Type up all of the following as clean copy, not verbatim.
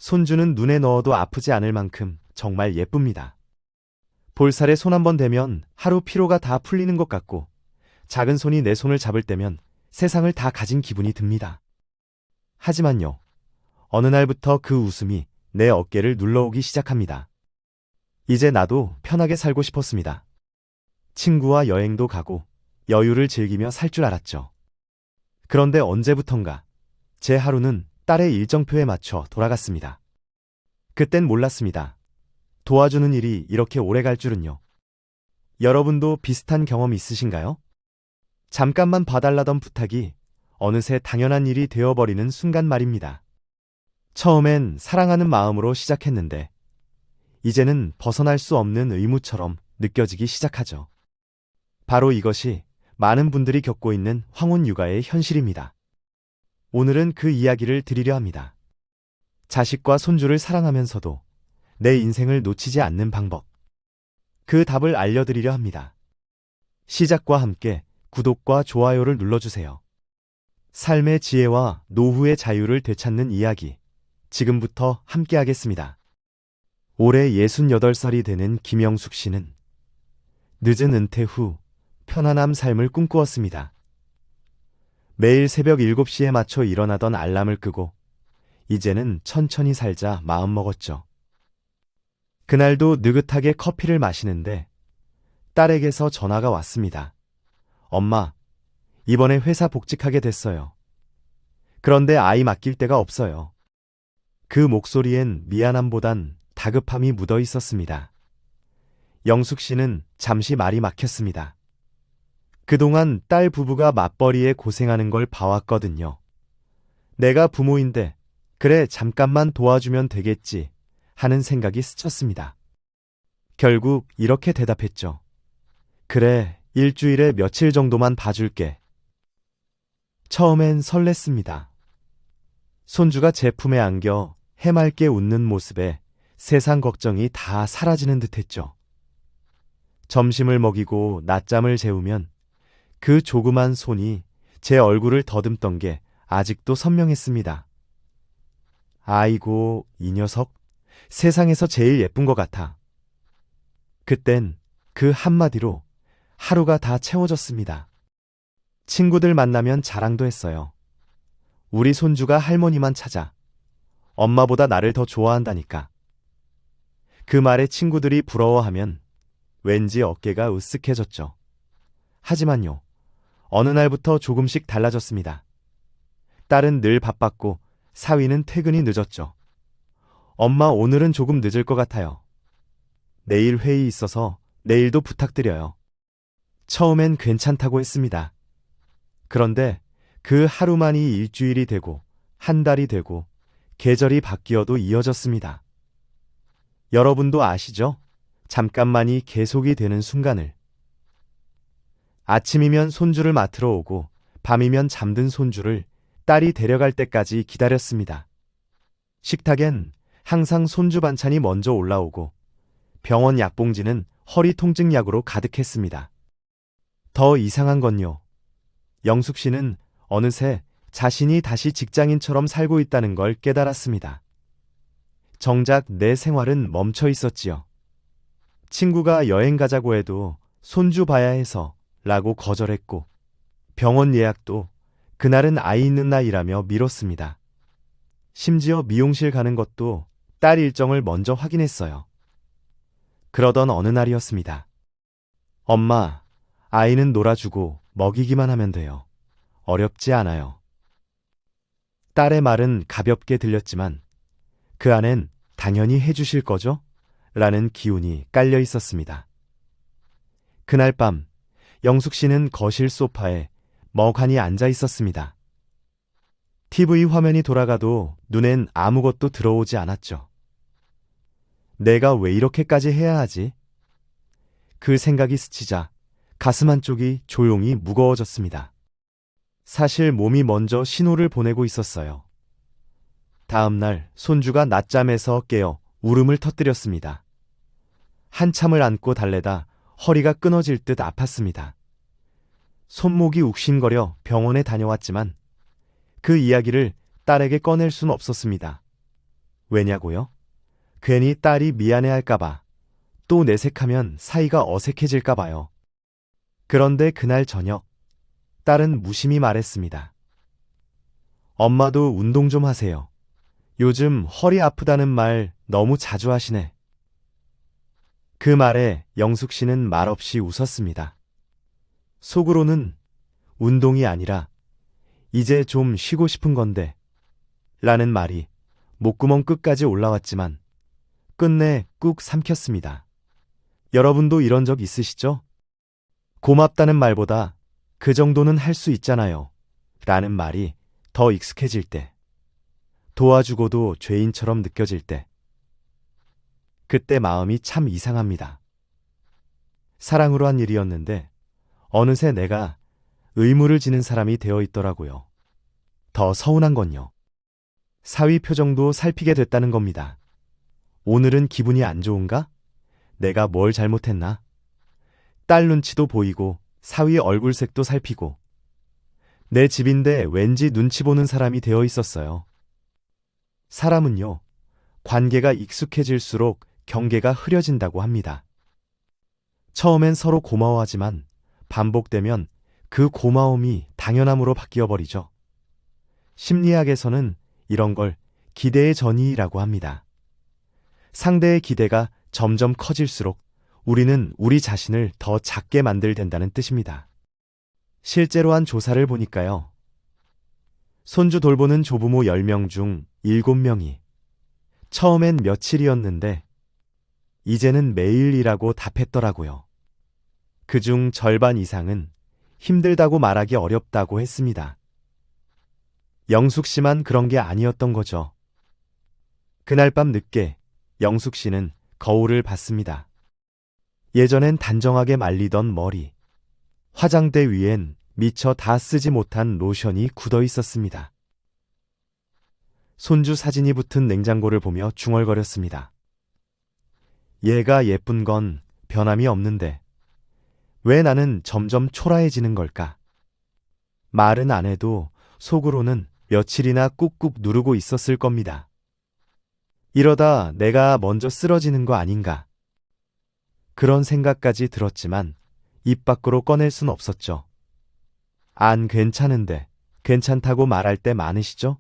손주는 눈에 넣어도 아프지 않을 만큼 정말 예쁩니다. 볼살에 손 한 번 대면 하루 피로가 다 풀리는 것 같고, 작은 손이 내 손을 잡을 때면 세상을 다 가진 기분이 듭니다. 하지만요, 어느 날부터 그 웃음이 내 어깨를 눌러오기 시작합니다. 이제 나도 편하게 살고 싶었습니다. 친구와 여행도 가고 여유를 즐기며 살 줄 알았죠. 그런데 언제부턴가 제 하루는 딸의 일정표에 맞춰 돌아갔습니다. 그땐 몰랐습니다. 도와주는 일이 이렇게 오래 갈 줄은요. 여러분도 비슷한 경험 있으신가요? 잠깐만 봐달라던 부탁이 어느새 당연한 일이 되어버리는 순간 말입니다. 처음엔 사랑하는 마음으로 시작했는데, 이제는 벗어날 수 없는 의무처럼 느껴지기 시작하죠. 바로 이것이 많은 분들이 겪고 있는 황혼 육아의 현실입니다. 오늘은 그 이야기를 드리려 합니다. 자식과 손주를 사랑하면서도 내 인생을 놓치지 않는 방법. 그 답을 알려드리려 합니다. 시작과 함께 구독과 좋아요를 눌러주세요. 삶의 지혜와 노후의 자유를 되찾는 이야기, 지금부터 함께 하겠습니다. 올해 68살이 되는 김영숙 씨는 늦은 은퇴 후 편안한 삶을 꿈꾸었습니다. 매일 새벽 7시에 맞춰 일어나던 알람을 끄고 이제는 천천히 살자 마음먹었죠. 그날도 느긋하게 커피를 마시는데 딸에게서 전화가 왔습니다. 엄마, 이번에 회사 복직하게 됐어요. 그런데 아이 맡길 데가 없어요. 그 목소리엔 미안함보단 다급함이 묻어 있었습니다. 영숙 씨는 잠시 말이 막혔습니다. 그동안 딸 부부가 맞벌이에 고생하는 걸 봐왔거든요. 내가 부모인데, 그래, 잠깐만 도와주면 되겠지 하는 생각이 스쳤습니다. 결국 이렇게 대답했죠. 그래, 일주일에 며칠 정도만 봐줄게. 처음엔 설렜습니다. 손주가 제 품에 안겨 해맑게 웃는 모습에 세상 걱정이 다 사라지는 듯했죠. 점심을 먹이고 낮잠을 재우면 그 조그만 손이 제 얼굴을 더듬던 게 아직도 선명했습니다. 아이고, 이 녀석, 세상에서 제일 예쁜 것 같아. 그땐 그 한마디로 하루가 다 채워졌습니다. 친구들 만나면 자랑도 했어요. 우리 손주가 할머니만 찾아. 엄마보다 나를 더 좋아한다니까. 그 말에 친구들이 부러워하면 왠지 어깨가 으쓱해졌죠. 하지만요, 어느 날부터 조금씩 달라졌습니다. 딸은 늘 바빴고 사위는 퇴근이 늦었죠. 엄마, 오늘은 조금 늦을 것 같아요. 내일 회의 있어서 내일도 부탁드려요. 처음엔 괜찮다고 했습니다. 그런데 그 하루만이 일주일이 되고 한 달이 되고 계절이 바뀌어도 이어졌습니다. 여러분도 아시죠? 잠깐만이 계속이 되는 순간을. 아침이면 손주를 맡으러 오고 밤이면 잠든 손주를 딸이 데려갈 때까지 기다렸습니다. 식탁엔 항상 손주 반찬이 먼저 올라오고 병원 약봉지는 허리 통증 약으로 가득했습니다. 더 이상한 건요, 영숙 씨는 어느새 자신이 다시 직장인처럼 살고 있다는 걸 깨달았습니다. 정작 내 생활은 멈춰 있었지요. 친구가 여행 가자고 해도 손주 봐야 해서 라고 거절했고, 병원 예약도 그날은 아이 있는 날이라며 미뤘습니다. 심지어 미용실 가는 것도 딸 일정을 먼저 확인했어요. 그러던 어느 날이었습니다. 엄마, 아이는 놀아주고 먹이기만 하면 돼요. 어렵지 않아요. 딸의 말은 가볍게 들렸지만 그 안엔 당연히 해주실 거죠? 라는 기운이 깔려 있었습니다. 그날 밤 영숙 씨는 거실 소파에 멍하니 앉아 있었습니다. TV 화면이 돌아가도 눈엔 아무것도 들어오지 않았죠. 내가 왜 이렇게까지 해야 하지? 그 생각이 스치자 가슴 한쪽이 조용히 무거워졌습니다. 사실 몸이 먼저 신호를 보내고 있었어요. 다음 날 손주가 낮잠에서 깨어 울음을 터뜨렸습니다. 한참을 안고 달래다 허리가 끊어질 듯 아팠습니다. 손목이 욱신거려 병원에 다녀왔지만 그 이야기를 딸에게 꺼낼 순 없었습니다. 왜냐고요? 괜히 딸이 미안해할까봐, 또 내색하면 사이가 어색해질까봐요. 그런데 그날 저녁, 딸은 무심히 말했습니다. 엄마도 운동 좀 하세요. 요즘 허리 아프다는 말 너무 자주 하시네. 그 말에 영숙 씨는 말없이 웃었습니다. 속으로는 운동이 아니라 이제 좀 쉬고 싶은 건데 라는 말이 목구멍 끝까지 올라왔지만 끝내 꾹 삼켰습니다. 여러분도 이런 적 있으시죠? 고맙다는 말보다 그 정도는 할 수 있잖아요 라는 말이 더 익숙해질 때, 도와주고도 죄인처럼 느껴질 때, 그때 마음이 참 이상합니다. 사랑으로 한 일이었는데 어느새 내가 의무를 지는 사람이 되어 있더라고요. 더 서운한 건요. 사위 표정도 살피게 됐다는 겁니다. 오늘은 기분이 안 좋은가? 내가 뭘 잘못했나? 딸 눈치도 보이고 사위 얼굴색도 살피고 내 집인데 왠지 눈치 보는 사람이 되어 있었어요. 사람은요, 관계가 익숙해질수록 경계가 흐려진다고 합니다. 처음엔 서로 고마워하지만 반복되면 그 고마움이 당연함으로 바뀌어버리죠. 심리학에서는 이런 걸 기대의 전이라고 합니다. 상대의 기대가 점점 커질수록 우리는 우리 자신을 더 작게 만들된다는 뜻입니다. 실제로 한 조사를 보니까요. 손주 돌보는 조부모 10명 중 7명이 처음엔 며칠이었는데 이제는 매일이라고 답했더라고요. 그중 절반 이상은 힘들다고 말하기 어렵다고 했습니다. 영숙 씨만 그런 게 아니었던 거죠. 그날 밤 늦게 영숙 씨는 거울을 봤습니다. 예전엔 단정하게 말리던 머리, 화장대 위엔 미처 다 쓰지 못한 로션이 굳어 있었습니다. 손주 사진이 붙은 냉장고를 보며 중얼거렸습니다. 얘가 예쁜 건 변함이 없는데 왜 나는 점점 초라해지는 걸까? 말은 안 해도 속으로는 며칠이나 꾹꾹 누르고 있었을 겁니다. 이러다 내가 먼저 쓰러지는 거 아닌가? 그런 생각까지 들었지만 입 밖으로 꺼낼 순 없었죠. 안 괜찮은데 괜찮다고 말할 때 많으시죠?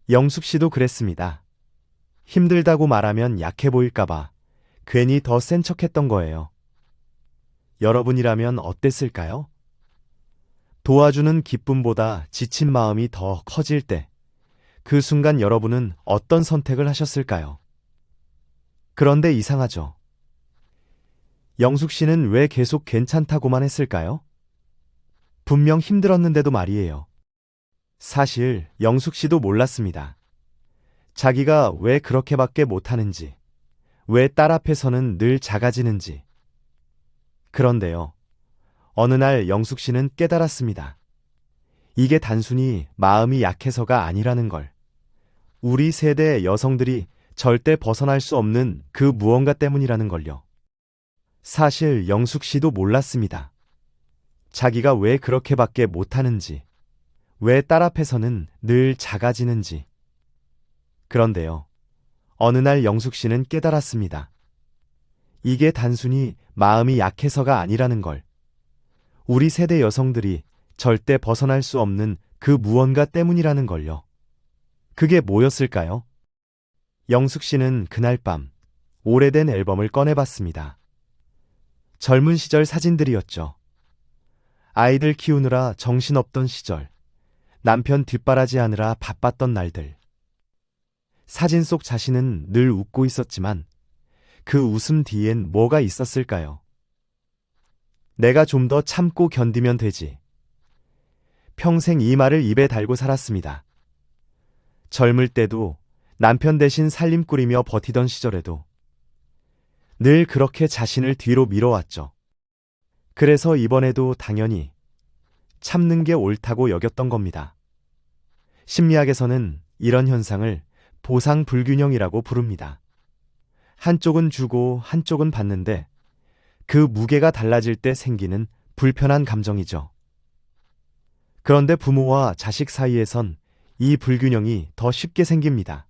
영숙 씨도 그랬습니다. 힘들다고 말하면 약해 보일까봐 괜히 더 센 척했던 거예요. 여러분이라면 어땠을까요? 도와주는 기쁨보다 지친 마음이 더 커질 때, 그 순간 여러분은 어떤 선택을 하셨을까요? 그런데 이상하죠. 영숙 씨는 왜 계속 괜찮다고만 했을까요? 분명 힘들었는데도 말이에요. 사실 영숙 씨도 몰랐습니다. 자기가 왜 그렇게밖에 못하는지, 왜 딸 앞에서는 늘 작아지는지. 그런데요, 어느 날 영숙 씨는 깨달았습니다. 이게 단순히 마음이 약해서가 아니라는 걸. 우리 세대 여성들이 절대 벗어날 수 없는 그 무언가 때문이라는 걸요. 사실 영숙 씨도 몰랐습니다. 자기가 왜 그렇게밖에 못하는지, 왜 딸 앞에서는 늘 작아지는지. 그런데요, 어느 날 영숙 씨는 깨달았습니다. 이게 단순히 마음이 약해서가 아니라는 걸. 우리 세대 여성들이 절대 벗어날 수 없는 그 무언가 때문이라는 걸요. 그게 뭐였을까요? 영숙 씨는 그날 밤 오래된 앨범을 꺼내봤습니다. 젊은 시절 사진들이었죠. 아이들 키우느라 정신없던 시절, 남편 뒷바라지하느라 바빴던 날들. 사진 속 자신은 늘 웃고 있었지만 그 웃음 뒤엔 뭐가 있었을까요? 내가 좀 더 참고 견디면 되지. 평생 이 말을 입에 달고 살았습니다. 젊을 때도 남편 대신 살림 꾸리며 버티던 시절에도 늘 그렇게 자신을 뒤로 밀어왔죠. 그래서 이번에도 당연히 참는 게 옳다고 여겼던 겁니다. 심리학에서는 이런 현상을 보상 불균형이라고 부릅니다. 한쪽은 주고 한쪽은 받는데 그 무게가 달라질 때 생기는 불편한 감정이죠. 그런데 부모와 자식 사이에선 이 불균형이 더 쉽게 생깁니다.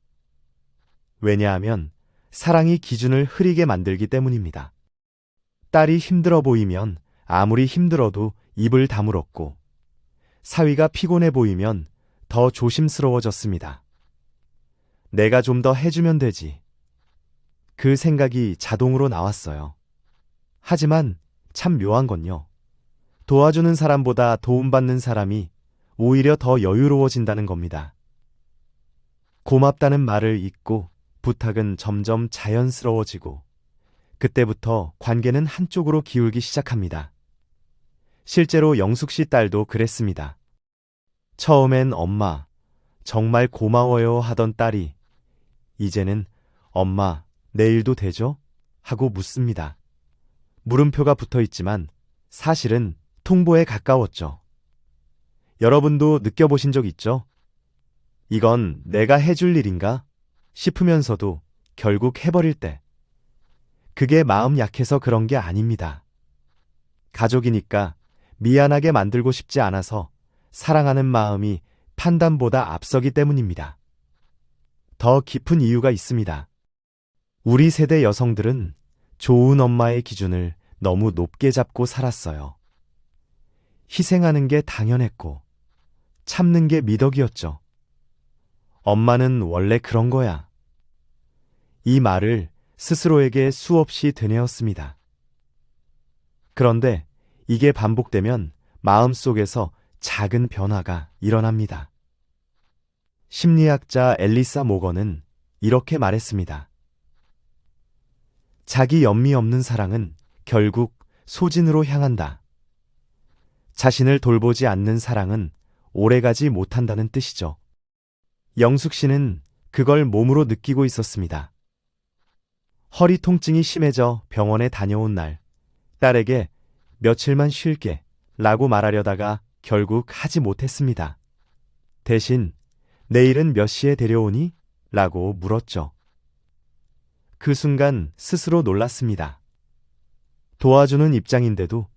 왜냐하면 사랑이 기준을 흐리게 만들기 때문입니다. 딸이 힘들어 보이면 아무리 힘들어도 입을 다물었고, 사위가 피곤해 보이면 더 조심스러워졌습니다. 내가 좀 더 해주면 되지. 그 생각이 자동으로 나왔어요. 하지만 참 묘한 건요. 도와주는 사람보다 도움받는 사람이 오히려 더 여유로워진다는 겁니다. 고맙다는 말을 잊고 부탁은 점점 자연스러워지고, 그때부터 관계는 한쪽으로 기울기 시작합니다. 실제로 영숙 씨 딸도 그랬습니다. 처음엔 엄마, 정말 고마워요 하던 딸이 이제는 엄마, 내일도 되죠? 하고 묻습니다. 물음표가 붙어 있지만 사실은 통보에 가까웠죠. 여러분도 느껴보신 적 있죠? 이건 내가 해줄 일인가 싶으면서도 결국 해버릴 때. 그게 마음 약해서 그런 게 아닙니다. 가족이니까 미안하게 만들고 싶지 않아서 사랑하는 마음이 판단보다 앞서기 때문입니다. 더 깊은 이유가 있습니다. 우리 세대 여성들은 좋은 엄마의 기준을 너무 높게 잡고 살았어요. 희생하는 게 당연했고, 참는 게 미덕이었죠. 엄마는 원래 그런 거야. 이 말을 스스로에게 수없이 되뇌었습니다. 그런데 이게 반복되면 마음속에서 작은 변화가 일어납니다. 심리학자 앨리사 모건은 이렇게 말했습니다. 자기 연미 없는 사랑은 결국 소진으로 향한다. 자신을 돌보지 않는 사랑은 오래가지 못한다는 뜻이죠. 영숙 씨는 그걸 몸으로 느끼고 있었습니다. 허리 통증이 심해져 병원에 다녀온 날, 딸에게 며칠만 쉴게 라고 말하려다가 결국 하지 못했습니다. 대신 내일은 몇 시에 데려오니? 라고 물었죠. 그 순간 스스로 놀랐습니다. 도와주는 입장인데도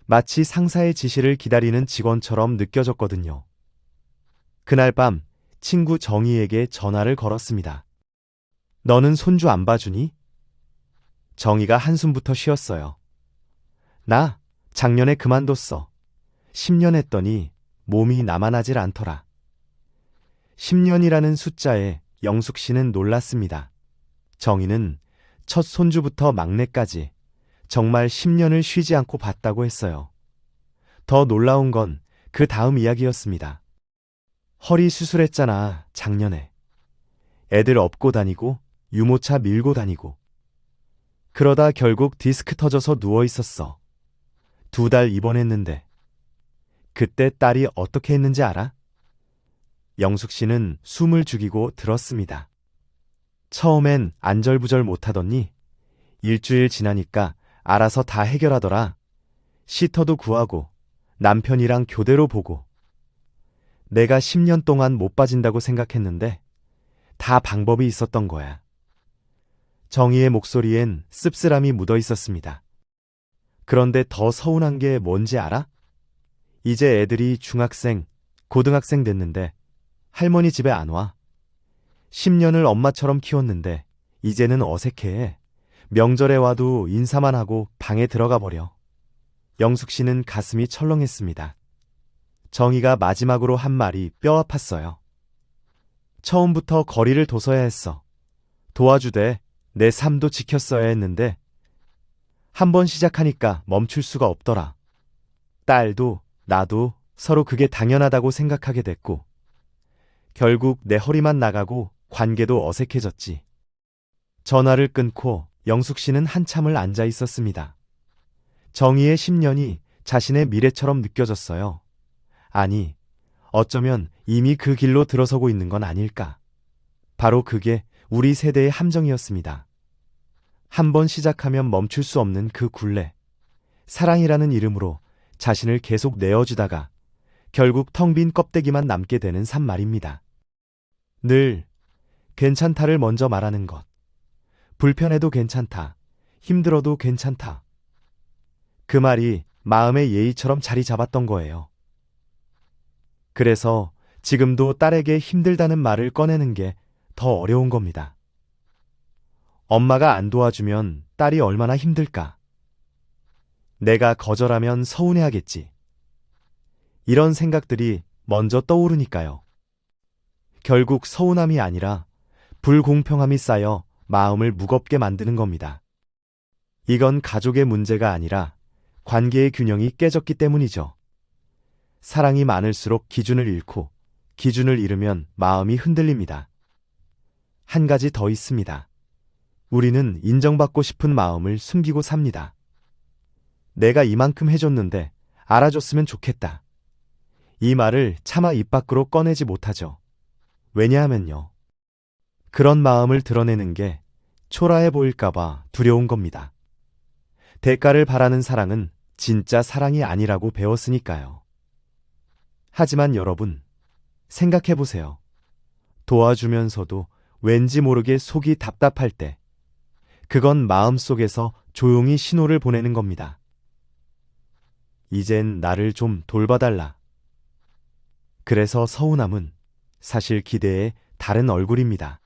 마치 상사의 지시를 기다리는 직원처럼 느껴졌거든요. 그날 밤 친구 정희에게 전화를 걸었습니다. 너는 손주 안 봐주니? 정희가 한숨부터 쉬었어요. 나 작년에 그만뒀어. 10년 했더니 몸이 남아나질 않더라. 10년이라는 숫자에 영숙 씨는 놀랐습니다. 정희는 첫 손주부터 막내까지 정말 10년을 쉬지 않고 봤다고 했어요. 더 놀라운 건 그 다음 이야기였습니다. 허리 수술했잖아, 작년에. 애들 업고 다니고 유모차 밀고 다니고. 그러다 결국 디스크 터져서 누워 있었어. 2달 입원했는데. 그때 딸이 어떻게 했는지 알아? 영숙 씨는 숨을 죽이고 들었습니다. 처음엔 안절부절 못하더니 일주일 지나니까 알아서 다 해결하더라. 시터도 구하고 남편이랑 교대로 보고. 내가 10년 동안 못 빠진다고 생각했는데 다 방법이 있었던 거야. 정희의 목소리엔 씁쓸함이 묻어 있었습니다. 그런데 더 서운한 게 뭔지 알아? 이제 애들이 중학생, 고등학생 됐는데 할머니 집에 안 와. 10년을 엄마처럼 키웠는데 이제는 어색해. 명절에 와도 인사만 하고 방에 들어가 버려. 영숙 씨는 가슴이 철렁했습니다. 정희가 마지막으로 한 말이 뼈 아팠어요. 처음부터 거리를 둬서야 했어. 도와주되 내 삶도 지켰어야 했는데 한번 시작하니까 멈출 수가 없더라. 딸도 나도 서로 그게 당연하다고 생각하게 됐고 결국 내 허리만 나가고 관계도 어색해졌지. 전화를 끊고 영숙 씨는 한참을 앉아 있었습니다. 정희의 10년이 자신의 미래처럼 느껴졌어요. 아니, 어쩌면 이미 그 길로 들어서고 있는 건 아닐까. 바로 그게 우리 세대의 함정이었습니다. 한번 시작하면 멈출 수 없는 그 굴레. 사랑이라는 이름으로 자신을 계속 내어주다가 결국 텅 빈 껍데기만 남게 되는 삶 말입니다. 늘 괜찮다를 먼저 말하는 것. 불편해도 괜찮다. 힘들어도 괜찮다. 그 말이 마음의 예의처럼 자리 잡았던 거예요. 그래서 지금도 딸에게 힘들다는 말을 꺼내는 게 더 어려운 겁니다. 엄마가 안 도와주면 딸이 얼마나 힘들까? 내가 거절하면 서운해하겠지. 이런 생각들이 먼저 떠오르니까요. 결국 서운함이 아니라 불공평함이 쌓여 마음을 무겁게 만드는 겁니다. 이건 가족의 문제가 아니라 관계의 균형이 깨졌기 때문이죠. 사랑이 많을수록 기준을 잃고 기준을 잃으면 마음이 흔들립니다. 한 가지 더 있습니다. 우리는 인정받고 싶은 마음을 숨기고 삽니다. 내가 이만큼 해줬는데 알아줬으면 좋겠다. 이 말을 차마 입 밖으로 꺼내지 못하죠. 왜냐하면요. 그런 마음을 드러내는 게 초라해 보일까봐 두려운 겁니다. 대가를 바라는 사랑은 진짜 사랑이 아니라고 배웠으니까요. 하지만 여러분, 생각해보세요. 도와주면서도 왠지 모르게 속이 답답할 때, 그건 마음속에서 조용히 신호를 보내는 겁니다. 이젠 나를 좀 돌봐달라. 그래서 서운함은 사실 기대의 다른 얼굴입니다.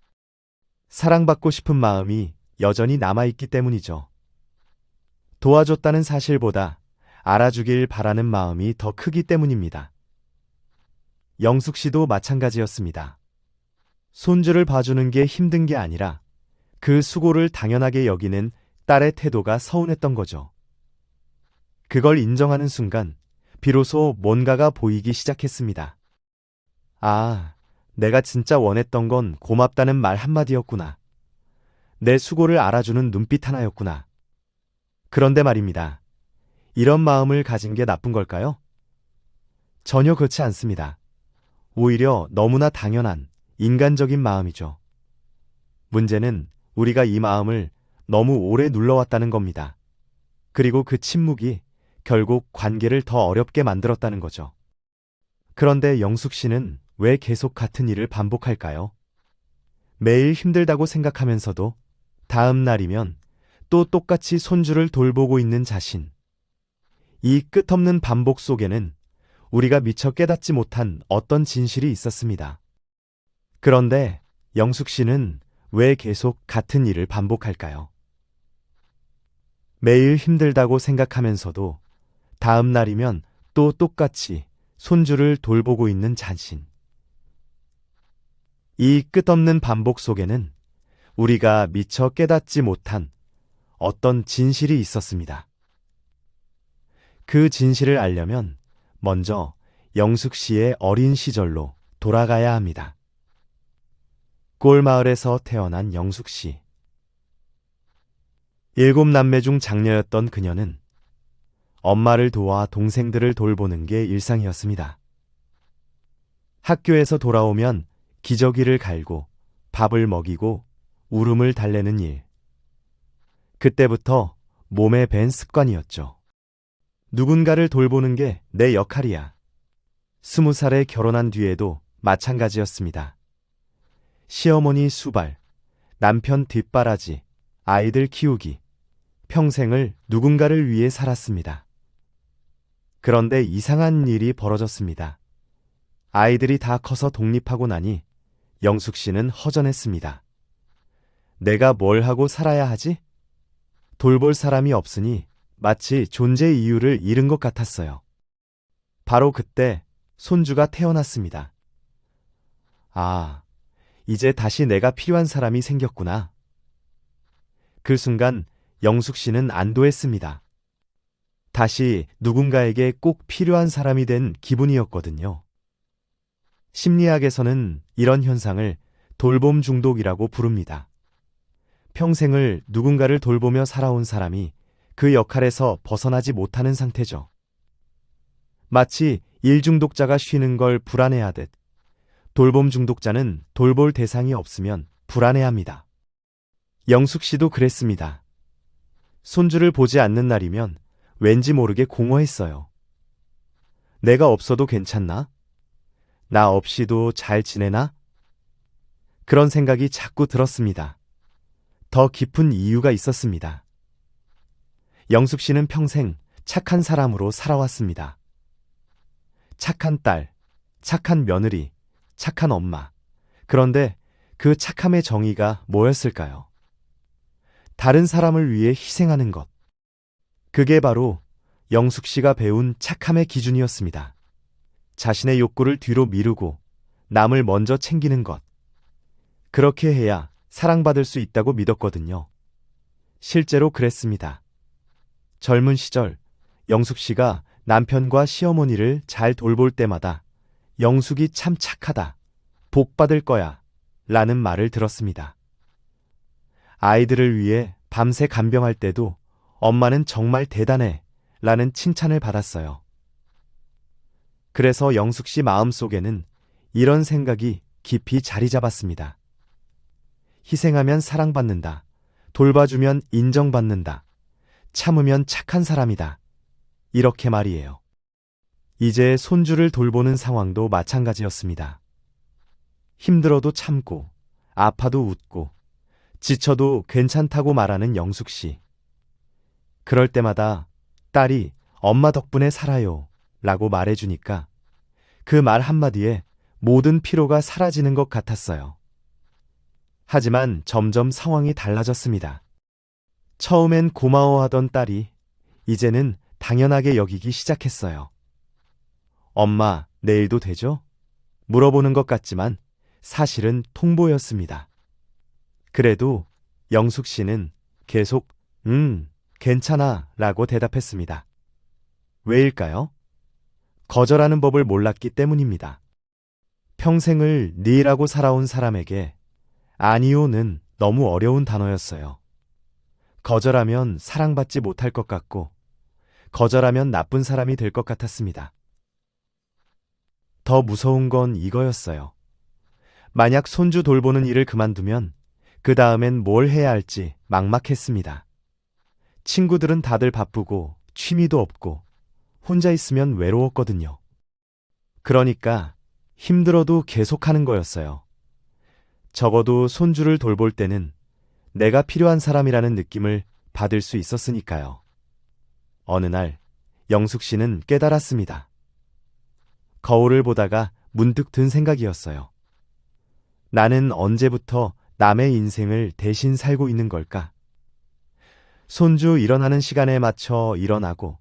사랑받고 싶은 마음이 여전히 남아있기 때문이죠. 도와줬다는 사실보다 알아주길 바라는 마음이 더 크기 때문입니다. 영숙 씨도 마찬가지였습니다. 손주를 봐주는 게 힘든 게 아니라 그 수고를 당연하게 여기는 딸의 태도가 서운했던 거죠. 그걸 인정하는 순간 비로소 뭔가가 보이기 시작했습니다. 아, 내가 진짜 원했던 건 고맙다는 말 한마디였구나. 내 수고를 알아주는 눈빛 하나였구나. 그런데 말입니다. 이런 마음을 가진 게 나쁜 걸까요? 전혀 그렇지 않습니다. 오히려 너무나 당연한 인간적인 마음이죠. 문제는 우리가 이 마음을 너무 오래 눌러왔다는 겁니다. 그리고 그 침묵이 결국 관계를 더 어렵게 만들었다는 거죠. 그런데 영숙 씨는 왜 계속 같은 일을 반복할까요? 매일 힘들다고 생각하면서도 다음 날이면 또 똑같이 손주를 돌보고 있는 자신. 이 끝없는 반복 속에는 우리가 미처 깨닫지 못한 어떤 진실이 있었습니다. 그런데 영숙 씨는 왜 계속 같은 일을 반복할까요? 매일 힘들다고 생각하면서도 다음 날이면 또 똑같이 손주를 돌보고 있는 자신. 이 끝없는 반복 속에는 우리가 미처 깨닫지 못한 어떤 진실이 있었습니다. 그 진실을 알려면 먼저 영숙 씨의 어린 시절로 돌아가야 합니다. 꼴마을에서 태어난 영숙 씨. 7남매 중 장녀였던 그녀는 엄마를 도와 동생들을 돌보는 게 일상이었습니다. 학교에서 돌아오면 기저귀를 갈고 밥을 먹이고 울음을 달래는 일. 그때부터 몸에 밴 습관이었죠. 누군가를 돌보는 게 내 역할이야. 20살에 결혼한 뒤에도 마찬가지였습니다. 시어머니 수발, 남편 뒷바라지, 아이들 키우기, 평생을 누군가를 위해 살았습니다. 그런데 이상한 일이 벌어졌습니다. 아이들이 다 커서 독립하고 나니 영숙 씨는 허전했습니다. 내가 뭘 하고 살아야 하지? 돌볼 사람이 없으니 마치 존재 이유를 잃은 것 같았어요. 바로 그때 손주가 태어났습니다. 아, 이제 다시 내가 필요한 사람이 생겼구나. 그 순간 영숙 씨는 안도했습니다. 다시 누군가에게 꼭 필요한 사람이 된 기분이었거든요. 심리학에서는 이런 현상을 돌봄 중독이라고 부릅니다. 평생을 누군가를 돌보며 살아온 사람이 그 역할에서 벗어나지 못하는 상태죠. 마치 일 중독자가 쉬는 걸 불안해하듯 돌봄 중독자는 돌볼 대상이 없으면 불안해합니다. 영숙 씨도 그랬습니다. 손주를 보지 않는 날이면 왠지 모르게 공허했어요. 내가 없어도 괜찮나? 나 없이도 잘 지내나? 그런 생각이 자꾸 들었습니다. 더 깊은 이유가 있었습니다. 영숙 씨는 평생 착한 사람으로 살아왔습니다. 착한 딸, 착한 며느리, 착한 엄마. 그런데 그 착함의 정의가 뭐였을까요? 다른 사람을 위해 희생하는 것. 그게 바로 영숙 씨가 배운 착함의 기준이었습니다. 자신의 욕구를 뒤로 미루고 남을 먼저 챙기는 것. 그렇게 해야 사랑받을 수 있다고 믿었거든요. 실제로 그랬습니다. 젊은 시절 영숙 씨가 남편과 시어머니를 잘 돌볼 때마다 영숙이 참 착하다, 복 받을 거야 라는 말을 들었습니다. 아이들을 위해 밤새 간병할 때도 엄마는 정말 대단해 라는 칭찬을 받았어요. 그래서 영숙 씨 마음속에는 이런 생각이 깊이 자리 잡았습니다. 희생하면 사랑받는다. 돌봐주면 인정받는다. 참으면 착한 사람이다. 이렇게 말이에요. 이제 손주를 돌보는 상황도 마찬가지였습니다. 힘들어도 참고, 아파도 웃고, 지쳐도 괜찮다고 말하는 영숙 씨. 그럴 때마다 딸이 엄마 덕분에 살아요 라고 말해주니까 그 말 한마디에 모든 피로가 사라지는 것 같았어요. 하지만 점점 상황이 달라졌습니다. 처음엔 고마워하던 딸이 이제는 당연하게 여기기 시작했어요. 엄마, 내일도 되죠? 물어보는 것 같지만 사실은 통보였습니다. 그래도 영숙 씨는 계속 괜찮아 라고 대답했습니다. 왜일까요? 거절하는 법을 몰랐기 때문입니다. 평생을 네라고 살아온 사람에게 아니요는 너무 어려운 단어였어요. 거절하면 사랑받지 못할 것 같고, 거절하면 나쁜 사람이 될 것 같았습니다. 더 무서운 건 이거였어요. 만약 손주 돌보는 일을 그만두면 그 다음엔 뭘 해야 할지 막막했습니다. 친구들은 다들 바쁘고 취미도 없고 혼자 있으면 외로웠거든요. 그러니까 힘들어도 계속하는 거였어요. 적어도 손주를 돌볼 때는 내가 필요한 사람이라는 느낌을 받을 수 있었으니까요. 어느 날 영숙 씨는 깨달았습니다. 거울을 보다가 문득 든 생각이었어요. 나는 언제부터 남의 인생을 대신 살고 있는 걸까? 손주 일어나는 시간에 맞춰 일어나고,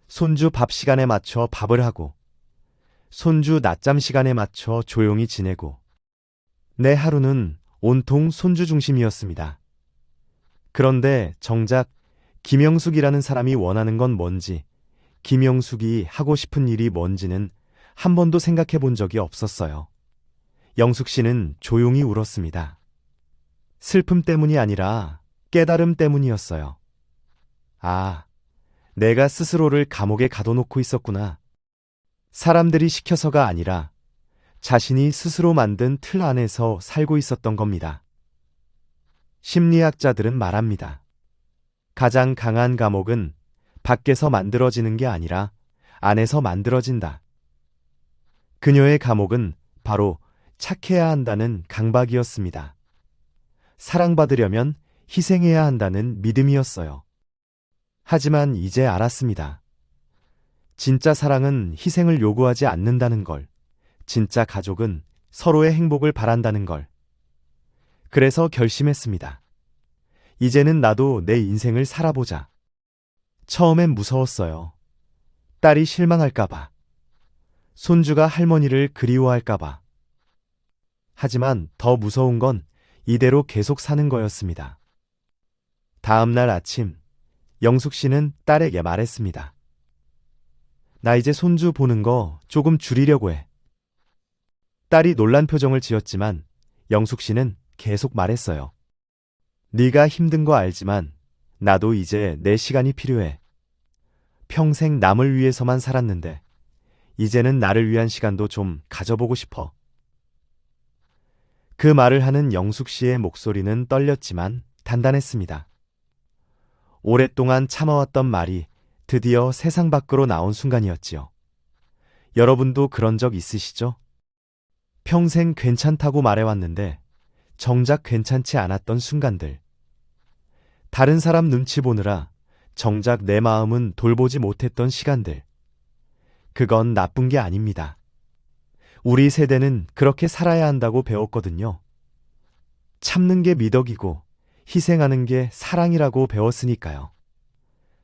손주 밥 시간에 맞춰 밥을 하고, 손주 낮잠 시간에 맞춰 조용히 지내고, 내 하루는 온통 손주 중심이었습니다. 그런데 정작 김영숙이라는 사람이 원하는 건 뭔지, 김영숙이 하고 싶은 일이 뭔지는 한 번도 생각해 본 적이 없었어요. 영숙 씨는 조용히 울었습니다. 슬픔 때문이 아니라 깨달음 때문이었어요. 아, 내가 스스로를 감옥에 가둬놓고 있었구나. 사람들이 시켜서가 아니라 자신이 스스로 만든 틀 안에서 살고 있었던 겁니다. 심리학자들은 말합니다. 가장 강한 감옥은 밖에서 만들어지는 게 아니라 안에서 만들어진다. 그녀의 감옥은 바로 착해야 한다는 강박이었습니다. 사랑받으려면 희생해야 한다는 믿음이었어요. 하지만 이제 알았습니다. 진짜 사랑은 희생을 요구하지 않는다는 걸, 진짜 가족은 서로의 행복을 바란다는 걸. 그래서 결심했습니다. 이제는 나도 내 인생을 살아보자. 처음엔 무서웠어요. 딸이 실망할까봐. 손주가 할머니를 그리워할까봐. 하지만 더 무서운 건 이대로 계속 사는 거였습니다. 다음 날 아침, 영숙 씨는 딸에게 말했습니다. 나 이제 손주 보는 거 조금 줄이려고 해. 딸이 놀란 표정을 지었지만 영숙 씨는 계속 말했어요. 네가 힘든 거 알지만 나도 이제 내 시간이 필요해. 평생 남을 위해서만 살았는데 이제는 나를 위한 시간도 좀 가져보고 싶어. 그 말을 하는 영숙 씨의 목소리는 떨렸지만 단단했습니다. 오랫동안 참아왔던 말이 드디어 세상 밖으로 나온 순간이었지요. 여러분도 그런 적 있으시죠? 평생 괜찮다고 말해왔는데 정작 괜찮지 않았던 순간들. 다른 사람 눈치 보느라 정작 내 마음은 돌보지 못했던 시간들. 그건 나쁜 게 아닙니다. 우리 세대는 그렇게 살아야 한다고 배웠거든요. 참는 게 미덕이고 희생하는 게 사랑이라고 배웠으니까요.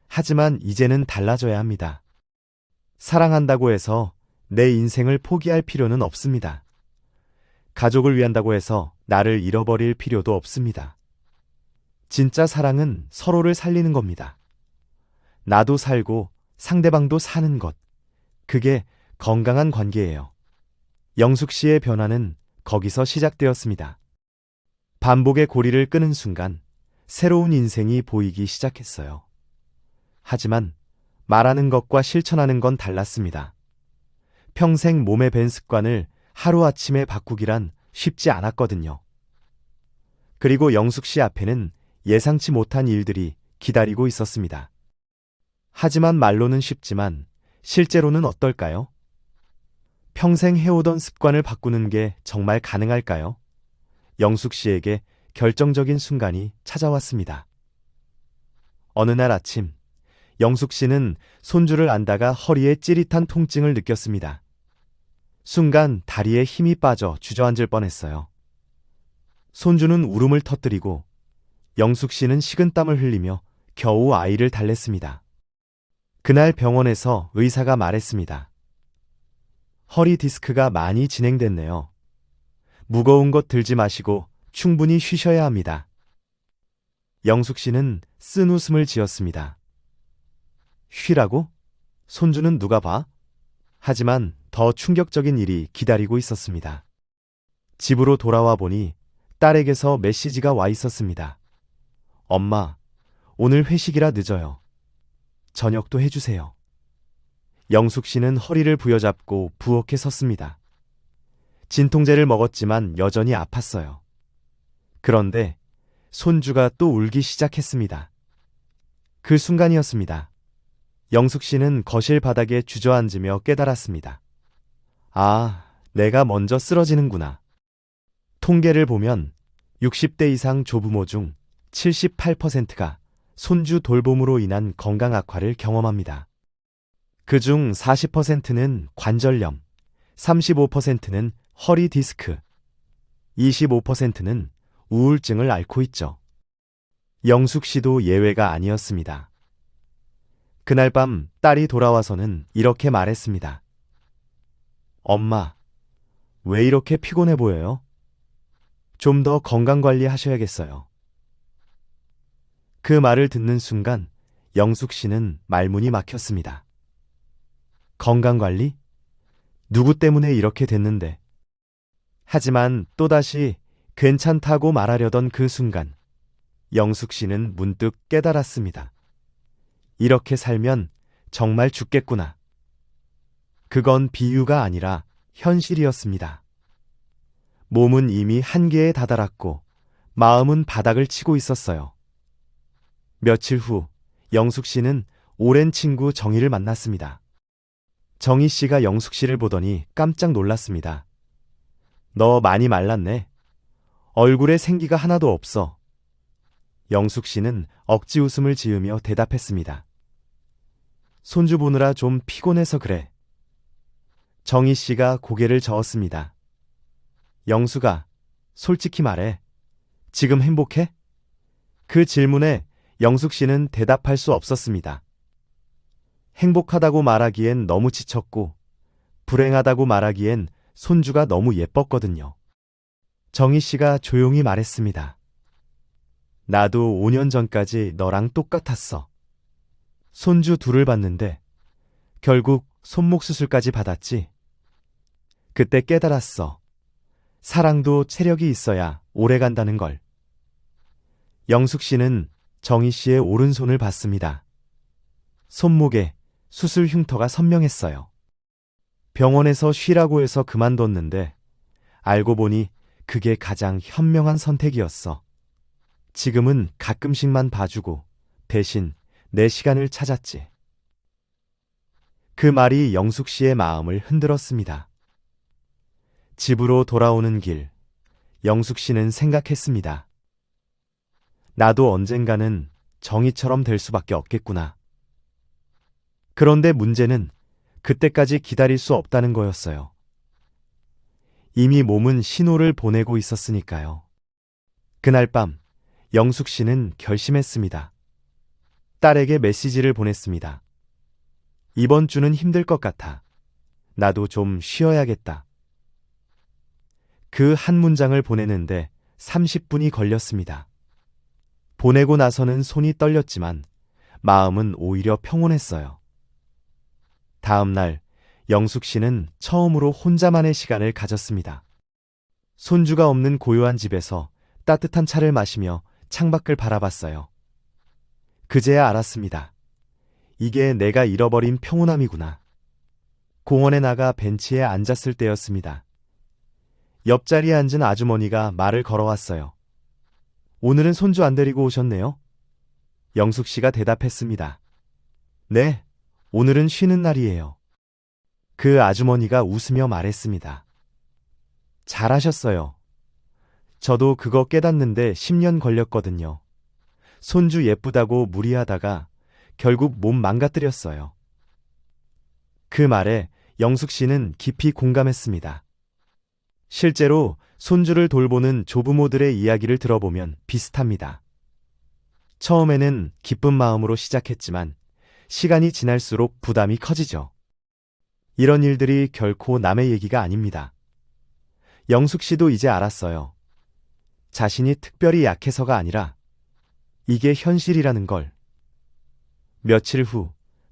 하지만 이제는 달라져야 합니다. 사랑한다고 해서 내 인생을 포기할 필요는 없습니다. 가족을 위한다고 해서 나를 잃어버릴 필요도 없습니다. 진짜 사랑은 서로를 살리는 겁니다. 나도 살고 상대방도 사는 것. 그게 건강한 관계예요. 영숙 씨의 변화는 거기서 시작되었습니다. 반복의 고리를 끄는 순간 새로운 인생이 보이기 시작했어요. 하지만 말하는 것과 실천하는 건 달랐습니다. 평생 몸에 밴 습관을 하루아침에 바꾸기란 쉽지 않았거든요. 그리고 영숙 씨 앞에는 예상치 못한 일들이 기다리고 있었습니다. 하지만 말로는 쉽지만 실제로는 어떨까요? 평생 해오던 습관을 바꾸는 게 정말 가능할까요? 영숙 씨에게 결정적인 순간이 찾아왔습니다. 어느 날 아침, 영숙 씨는 손주를 안다가 허리에 찌릿한 통증을 느꼈습니다. 순간 다리에 힘이 빠져 주저앉을 뻔했어요. 손주는 울음을 터뜨리고 영숙 씨는 식은땀을 흘리며 겨우 아이를 달랬습니다. 그날 병원에서 의사가 말했습니다. 허리 디스크가 많이 진행됐네요. 무거운 것 들지 마시고 충분히 쉬셔야 합니다. 영숙 씨는 쓴 웃음을 지었습니다. 쉬라고? 손주는 누가 봐? 하지만 더 충격적인 일이 기다리고 있었습니다. 집으로 돌아와 보니 딸에게서 메시지가 와 있었습니다. 엄마, 오늘 회식이라 늦어요. 저녁도 해주세요. 영숙 씨는 허리를 부여잡고 부엌에 섰습니다. 진통제를 먹었지만 여전히 아팠어요. 그런데 손주가 또 울기 시작했습니다. 그 순간이었습니다. 영숙 씨는 거실 바닥에 주저앉으며 깨달았습니다. 아, 내가 먼저 쓰러지는구나. 통계를 보면 60대 이상 조부모 중 78%가 손주 돌봄으로 인한 건강 악화를 경험합니다. 그중 40%는 관절염, 35%는 허리 디스크, 25%는 우울증을 앓고 있죠. 영숙 씨도 예외가 아니었습니다. 그날 밤 딸이 돌아와서는 이렇게 말했습니다. 엄마, 왜 이렇게 피곤해 보여요? 좀 더 건강관리 하셔야겠어요. 그 말을 듣는 순간 영숙 씨는 말문이 막혔습니다. 건강관리? 누구 때문에 이렇게 됐는데? 하지만 또다시 괜찮다고 말하려던 그 순간 영숙 씨는 문득 깨달았습니다. 이렇게 살면 정말 죽겠구나. 그건 비유가 아니라 현실이었습니다. 몸은 이미 한계에 다다랐고 마음은 바닥을 치고 있었어요. 며칠 후 영숙 씨는 오랜 친구 정희를 만났습니다. 정희 씨가 영숙 씨를 보더니 깜짝 놀랐습니다. 너 많이 말랐네. 얼굴에 생기가 하나도 없어. 영숙 씨는 억지 웃음을 지으며 대답했습니다. 손주 보느라 좀 피곤해서 그래. 정희 씨가 고개를 저었습니다. 영숙아, 솔직히 말해. 지금 행복해? 그 질문에 영숙 씨는 대답할 수 없었습니다. 행복하다고 말하기엔 너무 지쳤고, 불행하다고 말하기엔 손주가 너무 예뻤거든요. 정희 씨가 조용히 말했습니다. 나도 5년 전까지 너랑 똑같았어. 손주 둘을 봤는데 결국 손목 수술까지 받았지. 그때 깨달았어. 사랑도 체력이 있어야 오래 간다는 걸. 영숙 씨는 정희 씨의 오른손을 봤습니다. 손목에 수술 흉터가 선명했어요. 병원에서 쉬라고 해서 그만뒀는데 알고 보니 그게 가장 현명한 선택이었어. 지금은 가끔씩만 봐주고 대신 내 시간을 찾았지. 그 말이 영숙 씨의 마음을 흔들었습니다. 집으로 돌아오는 길, 영숙 씨는 생각했습니다. 나도 언젠가는 정희처럼 될 수밖에 없겠구나. 그런데 문제는 그때까지 기다릴 수 없다는 거였어요. 이미 몸은 신호를 보내고 있었으니까요. 그날 밤 영숙 씨는 결심했습니다. 딸에게 메시지를 보냈습니다. 이번 주는 힘들 것 같아. 나도 좀 쉬어야겠다. 그 한 문장을 보내는데 30분이 걸렸습니다. 보내고 나서는 손이 떨렸지만 마음은 오히려 평온했어요. 다음 날 영숙 씨는 처음으로 혼자만의 시간을 가졌습니다. 손주가 없는 고요한 집에서 따뜻한 차를 마시며 창밖을 바라봤어요. 그제야 알았습니다. 이게 내가 잃어버린 평온함이구나. 공원에 나가 벤치에 앉았을 때였습니다. 옆자리에 앉은 아주머니가 말을 걸어왔어요. 오늘은 손주 안 데리고 오셨네요? 영숙 씨가 대답했습니다. 네, 오늘은 쉬는 날이에요. 그 아주머니가 웃으며 말했습니다. 잘하셨어요. 저도 그거 깨닫는데 10년 걸렸거든요. 손주 예쁘다고 무리하다가 결국 몸 망가뜨렸어요. 그 말에 영숙 씨는 깊이 공감했습니다. 실제로 손주를 돌보는 조부모들의 이야기를 들어보면 비슷합니다. 처음에는 기쁜 마음으로 시작했지만 시간이 지날수록 부담이 커지죠. 이런 일들이 결코 남의 얘기가 아닙니다. 영숙 씨도 이제 알았어요. 자신이 특별히 약해서가 아니라 이게 현실이라는 걸. 며칠 후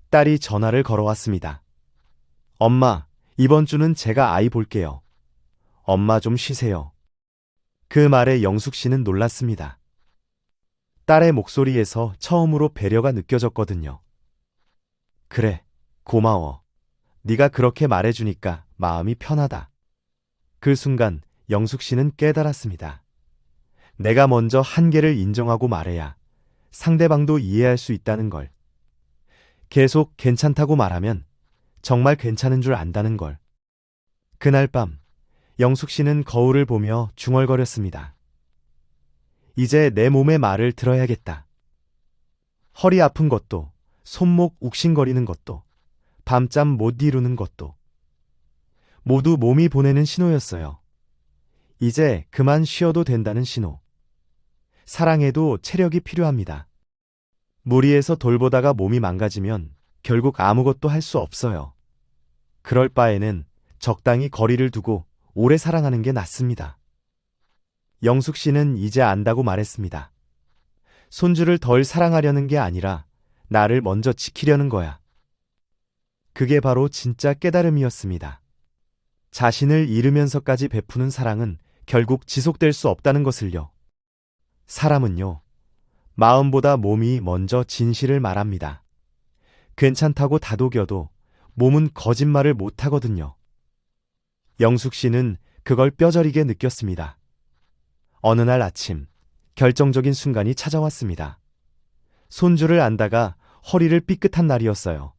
딸이 전화를 걸어왔습니다. 엄마, 이번 주는 제가 아이 볼게요. 엄마 좀 쉬세요. 그 말에 영숙 씨는 놀랐습니다. 딸의 목소리에서 처음으로 배려가 느껴졌거든요. 그래, 고마워. 네가 그렇게 말해주니까 마음이 편하다. 그 순간 영숙 씨는 깨달았습니다. 내가 먼저 한계를 인정하고 말해야 상대방도 이해할 수 있다는 걸. 계속 괜찮다고 말하면 정말 괜찮은 줄 안다는 걸. 그날 밤 영숙 씨는 거울을 보며 중얼거렸습니다. 이제 내 몸의 말을 들어야겠다. 허리 아픈 것도, 손목 욱신거리는 것도, 밤잠 못 이루는 것도 모두 몸이 보내는 신호였어요. 이제 그만 쉬어도 된다는 신호. 사랑에도 체력이 필요합니다. 무리해서 돌보다가 몸이 망가지면 결국 아무것도 할 수 없어요. 그럴 바에는 적당히 거리를 두고 오래 사랑하는 게 낫습니다. 영숙 씨는 이제 안다고 말했습니다. 손주를 덜 사랑하려는 게 아니라 나를 먼저 지키려는 거야. 그게 바로 진짜 깨달음이었습니다. 자신을 잃으면서까지 베푸는 사랑은 결국 지속될 수 없다는 것을요. 사람은요, 마음보다 몸이 먼저 진실을 말합니다. 괜찮다고 다독여도 몸은 거짓말을 못하거든요. 영숙 씨는 그걸 뼈저리게 느꼈습니다. 어느 날 아침, 결정적인 순간이 찾아왔습니다. 손주를 안다가 허리를 삐끗한 날이었어요.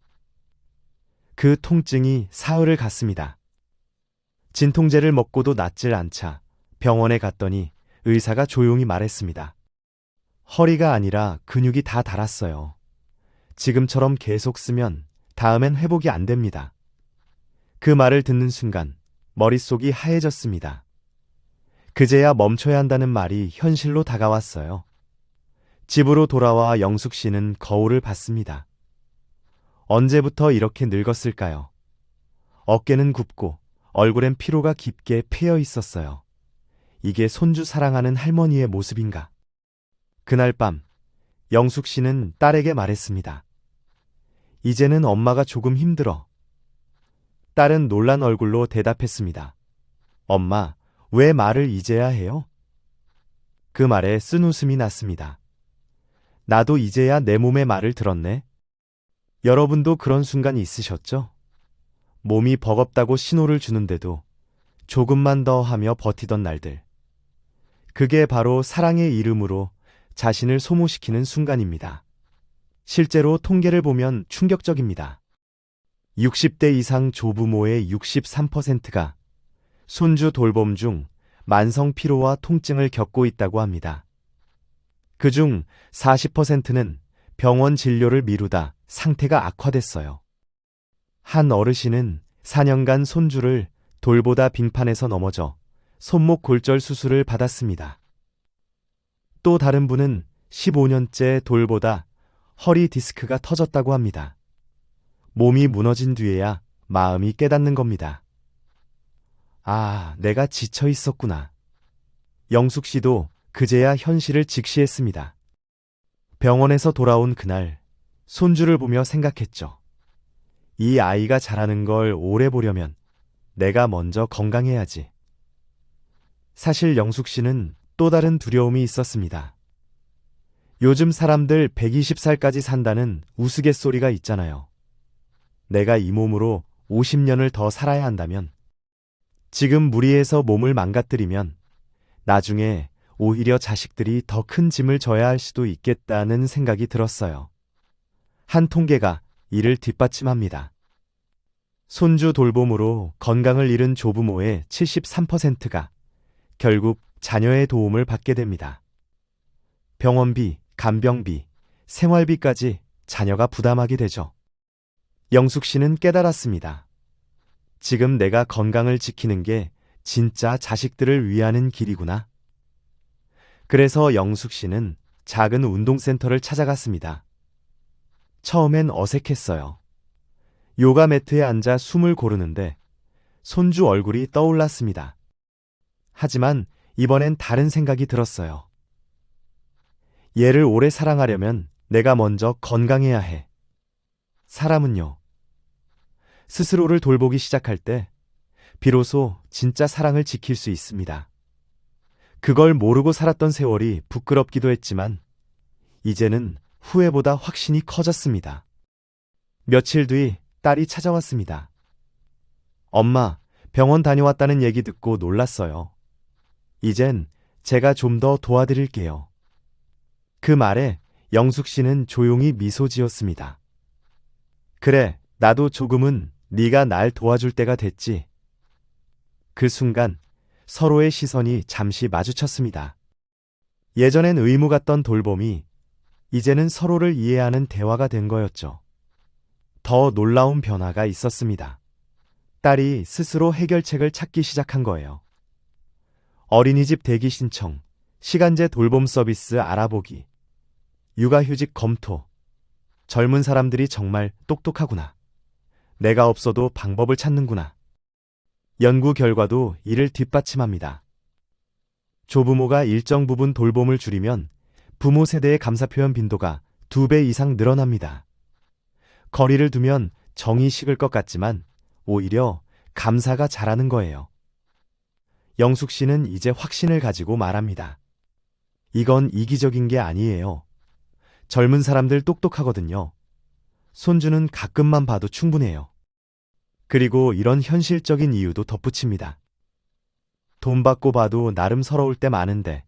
그 통증이 사흘을 갔습니다. 진통제를 먹고도 낫질 않자 병원에 갔더니 의사가 조용히 말했습니다. 허리가 아니라 근육이 다 닳았어요. 지금처럼 계속 쓰면 다음엔 회복이 안 됩니다. 그 말을 듣는 순간 머릿속이 하얘졌습니다. 그제야 멈춰야 한다는 말이 현실로 다가왔어요. 집으로 돌아와 영숙 씨는 거울을 봤습니다. 언제부터 이렇게 늙었을까요? 어깨는 굽고 얼굴엔 피로가 깊게 패여 있었어요. 이게 손주 사랑하는 할머니의 모습인가? 그날 밤 영숙 씨는 딸에게 말했습니다. 이제는 엄마가 조금 힘들어. 딸은 놀란 얼굴로 대답했습니다. 엄마, 왜 말을 이제야 해요? 그 말에 쓴웃음이 났습니다. 나도 이제야 내 몸의 말을 들었네. 여러분도 그런 순간이 있으셨죠? 몸이 버겁다고 신호를 주는데도 조금만 더 하며 버티던 날들. 그게 바로 사랑의 이름으로 자신을 소모시키는 순간입니다. 실제로 통계를 보면 충격적입니다. 60대 이상 조부모의 63%가 손주 돌봄 중 만성 피로와 통증을 겪고 있다고 합니다. 그중 40%는 병원 진료를 미루다 상태가 악화됐어요. 한 어르신은 4년간 손주를 돌보다 빙판에서 넘어져 손목 골절 수술을 받았습니다. 또 다른 분은 15년째 돌보다 허리 디스크가 터졌다고 합니다. 몸이 무너진 뒤에야 마음이 깨닫는 겁니다. 아, 내가 지쳐 있었구나. 영숙 씨도 그제야 현실을 직시했습니다. 병원에서 돌아온 그날, 손주를 보며 생각했죠. 이 아이가 자라는 걸 오래 보려면 내가 먼저 건강해야지. 사실 영숙 씨는 또 다른 두려움이 있었습니다. 요즘 사람들 120살까지 산다는 우스갯소리가 있잖아요. 내가 이 몸으로 50년을 더 살아야 한다면, 지금 무리해서 몸을 망가뜨리면 나중에 오히려 자식들이 더 큰 짐을 져야 할 수도 있겠다는 생각이 들었어요. 한 통계가 이를 뒷받침합니다. 손주 돌봄으로 건강을 잃은 조부모의 73%가 결국 자녀의 도움을 받게 됩니다. 병원비, 간병비, 생활비까지 자녀가 부담하게 되죠. 영숙 씨는 깨달았습니다. 지금 내가 건강을 지키는 게 진짜 자식들을 위하는 길이구나. 그래서 영숙 씨는 작은 운동센터를 찾아갔습니다. 처음엔 어색했어요. 요가 매트에 앉아 숨을 고르는데 손주 얼굴이 떠올랐습니다. 하지만 이번엔 다른 생각이 들었어요. 얘를 오래 사랑하려면 내가 먼저 건강해야 해. 사람은요, 스스로를 돌보기 시작할 때 비로소 진짜 사랑을 지킬 수 있습니다. 그걸 모르고 살았던 세월이 부끄럽기도 했지만 이제는 후회보다 확신이 커졌습니다. 며칠 뒤 딸이 찾아왔습니다. 엄마, 병원 다녀왔다는 얘기 듣고 놀랐어요. 이젠 제가 좀 더 도와드릴게요. 그 말에 영숙 씨는 조용히 미소 지었습니다. 그래, 나도 조금은 네가 날 도와줄 때가 됐지. 그 순간 서로의 시선이 잠시 마주쳤습니다. 예전엔 의무 같던 돌봄이 이제는 서로를 이해하는 대화가 된 거였죠. 더 놀라운 변화가 있었습니다. 딸이 스스로 해결책을 찾기 시작한 거예요. 어린이집 대기 신청, 시간제 돌봄 서비스 알아보기, 육아휴직 검토. 젊은 사람들이 정말 똑똑하구나. 내가 없어도 방법을 찾는구나. 연구 결과도 이를 뒷받침합니다. 조부모가 일정 부분 돌봄을 줄이면 부모 세대의 감사 표현 빈도가 2배 이상 늘어납니다. 거리를 두면 정이 식을 것 같지만 오히려 감사가 자라는 거예요. 영숙 씨는 이제 확신을 가지고 말합니다. 이건 이기적인 게 아니에요. 젊은 사람들 똑똑하거든요. 손주는 가끔만 봐도 충분해요. 그리고 이런 현실적인 이유도 덧붙입니다. 돈 받고 봐도 나름 서러울 때 많은데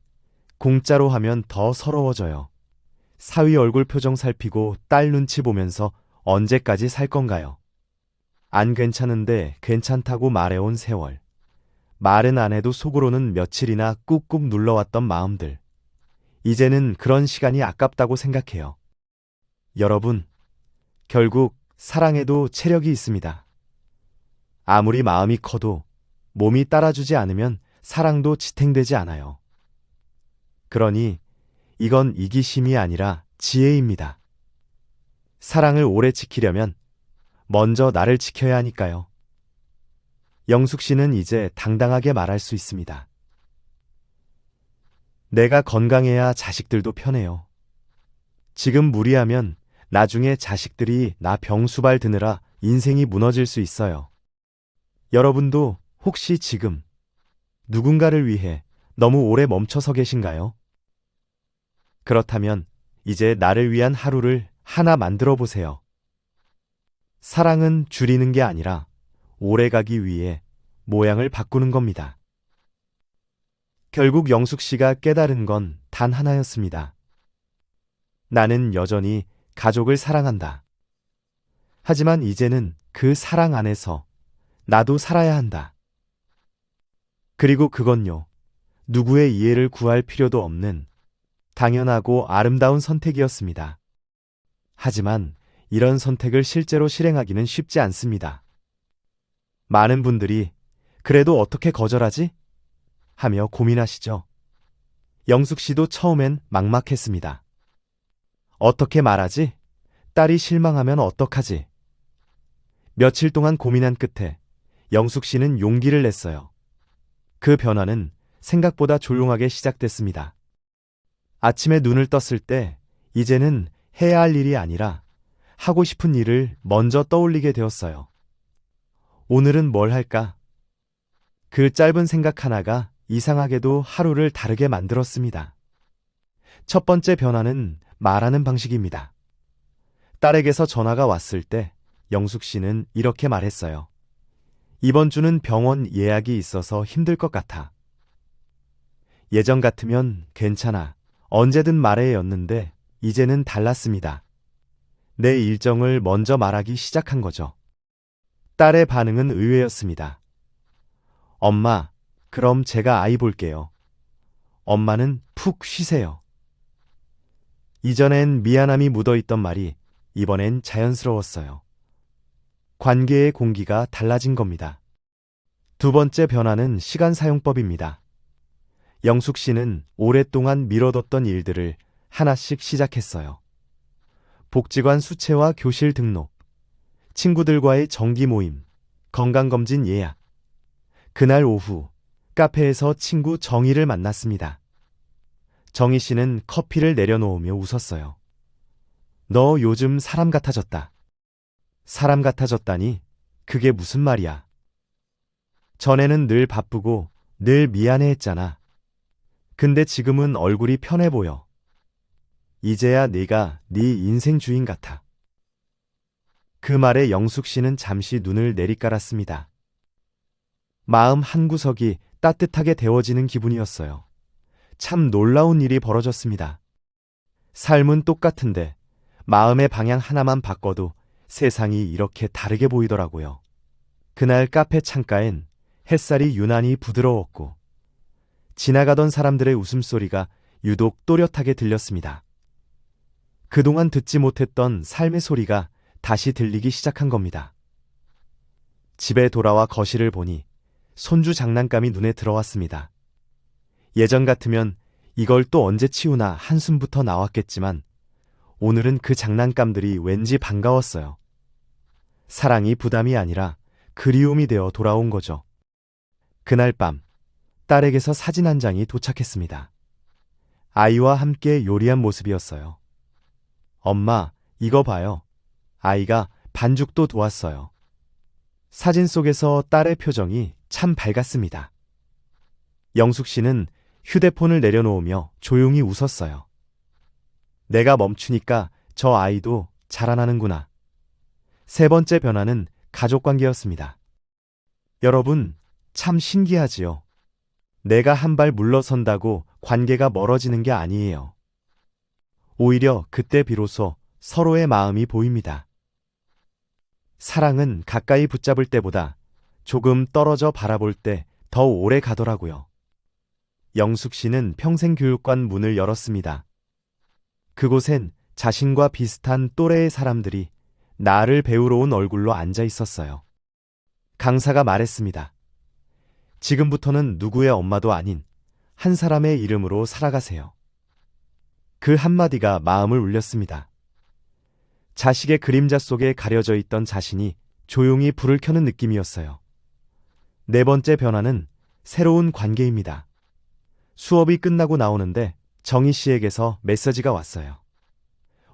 공짜로 하면 더 서러워져요. 사위 얼굴 표정 살피고 딸 눈치 보면서 언제까지 살 건가요? 안 괜찮은데 괜찮다고 말해온 세월. 말은 안 해도 속으로는 며칠이나 꾹꾹 눌러왔던 마음들. 이제는 그런 시간이 아깝다고 생각해요. 여러분, 결국 사랑에도 체력이 있습니다. 아무리 마음이 커도 몸이 따라주지 않으면 사랑도 지탱되지 않아요. 그러니 이건 이기심이 아니라 지혜입니다. 사랑을 오래 지키려면 먼저 나를 지켜야 하니까요. 영숙 씨는 이제 당당하게 말할 수 있습니다. 내가 건강해야 자식들도 편해요. 지금 무리하면 나중에 자식들이 나 병수발 드느라 인생이 무너질 수 있어요. 여러분도 혹시 지금 누군가를 위해 너무 오래 멈춰서 계신가요? 그렇다면 이제 나를 위한 하루를 하나 만들어 보세요. 사랑은 줄이는 게 아니라 오래 가기 위해 모양을 바꾸는 겁니다. 결국 영숙 씨가 깨달은 건 단 하나였습니다. 나는 여전히 가족을 사랑한다. 하지만 이제는 그 사랑 안에서 나도 살아야 한다. 그리고 그건요, 누구의 이해를 구할 필요도 없는 당연하고 아름다운 선택이었습니다. 하지만 이런 선택을 실제로 실행하기는 쉽지 않습니다. 많은 분들이 그래도 어떻게 거절하지? 하며 고민하시죠. 영숙 씨도 처음엔 막막했습니다. 어떻게 말하지? 딸이 실망하면 어떡하지? 며칠 동안 고민한 끝에 영숙 씨는 용기를 냈어요. 그 변화는 생각보다 조용하게 시작됐습니다. 아침에 눈을 떴을 때 이제는 해야 할 일이 아니라 하고 싶은 일을 먼저 떠올리게 되었어요. 오늘은 뭘 할까? 그 짧은 생각 하나가 이상하게도 하루를 다르게 만들었습니다. 첫 번째 변화는 말하는 방식입니다. 딸에게서 전화가 왔을 때 영숙 씨는 이렇게 말했어요. 이번 주는 병원 예약이 있어서 힘들 것 같아. 예전 같으면 괜찮아. 언제든 말해였는데 이제는 달랐습니다. 내 일정을 먼저 말하기 시작한 거죠. 딸의 반응은 의외였습니다. 엄마, 그럼 제가 아이 볼게요. 엄마는 푹 쉬세요. 이전엔 미안함이 묻어있던 말이 이번엔 자연스러웠어요. 관계의 공기가 달라진 겁니다. 두 번째 변화는 시간 사용법입니다. 영숙 씨는 오랫동안 미뤄뒀던 일들을 하나씩 시작했어요. 복지관 수채화 교실 등록, 친구들과의 정기 모임, 건강검진 예약. 그날 오후 카페에서 친구 정희를 만났습니다. 정희 씨는 커피를 내려놓으며 웃었어요. 너 요즘 사람 같아졌다. 사람 같아졌다니? 그게 무슨 말이야? 전에는 늘 바쁘고 늘 미안해했잖아. 근데 지금은 얼굴이 편해 보여. 이제야 네가 네 인생 주인 같아. 그 말에 영숙 씨는 잠시 눈을 내리깔았습니다. 마음 한구석이 따뜻하게 데워지는 기분이었어요. 참 놀라운 일이 벌어졌습니다. 삶은 똑같은데 마음의 방향 하나만 바꿔도 세상이 이렇게 다르게 보이더라고요. 그날 카페 창가엔 햇살이 유난히 부드러웠고 지나가던 사람들의 웃음소리가 유독 또렷하게 들렸습니다. 그동안 듣지 못했던 삶의 소리가 다시 들리기 시작한 겁니다. 집에 돌아와 거실을 보니 손주 장난감이 눈에 들어왔습니다. 예전 같으면 이걸 또 언제 치우나 한숨부터 나왔겠지만 오늘은 그 장난감들이 왠지 반가웠어요. 사랑이 부담이 아니라 그리움이 되어 돌아온 거죠. 그날 밤 딸에게서 사진 한 장이 도착했습니다. 아이와 함께 요리한 모습이었어요. 엄마, 이거 봐요. 아이가 반죽도 도왔어요. 사진 속에서 딸의 표정이 참 밝았습니다. 영숙 씨는 휴대폰을 내려놓으며 조용히 웃었어요. 내가 멈추니까 저 아이도 자라나는구나. 세 번째 변화는 가족관계였습니다. 여러분, 참 신기하지요? 내가 한 발 물러선다고 관계가 멀어지는 게 아니에요. 오히려 그때 비로소 서로의 마음이 보입니다. 사랑은 가까이 붙잡을 때보다 조금 떨어져 바라볼 때 더 오래 가더라고요. 영숙 씨는 평생교육관 문을 열었습니다. 그곳엔 자신과 비슷한 또래의 사람들이 나를 배우러 온 얼굴로 앉아 있었어요. 강사가 말했습니다. 지금부터는 누구의 엄마도 아닌 한 사람의 이름으로 살아가세요. 그 한마디가 마음을 울렸습니다. 자식의 그림자 속에 가려져 있던 자신이 조용히 불을 켜는 느낌이었어요. 네 번째 변화는 새로운 관계입니다. 수업이 끝나고 나오는데 정희 씨에게서 메시지가 왔어요.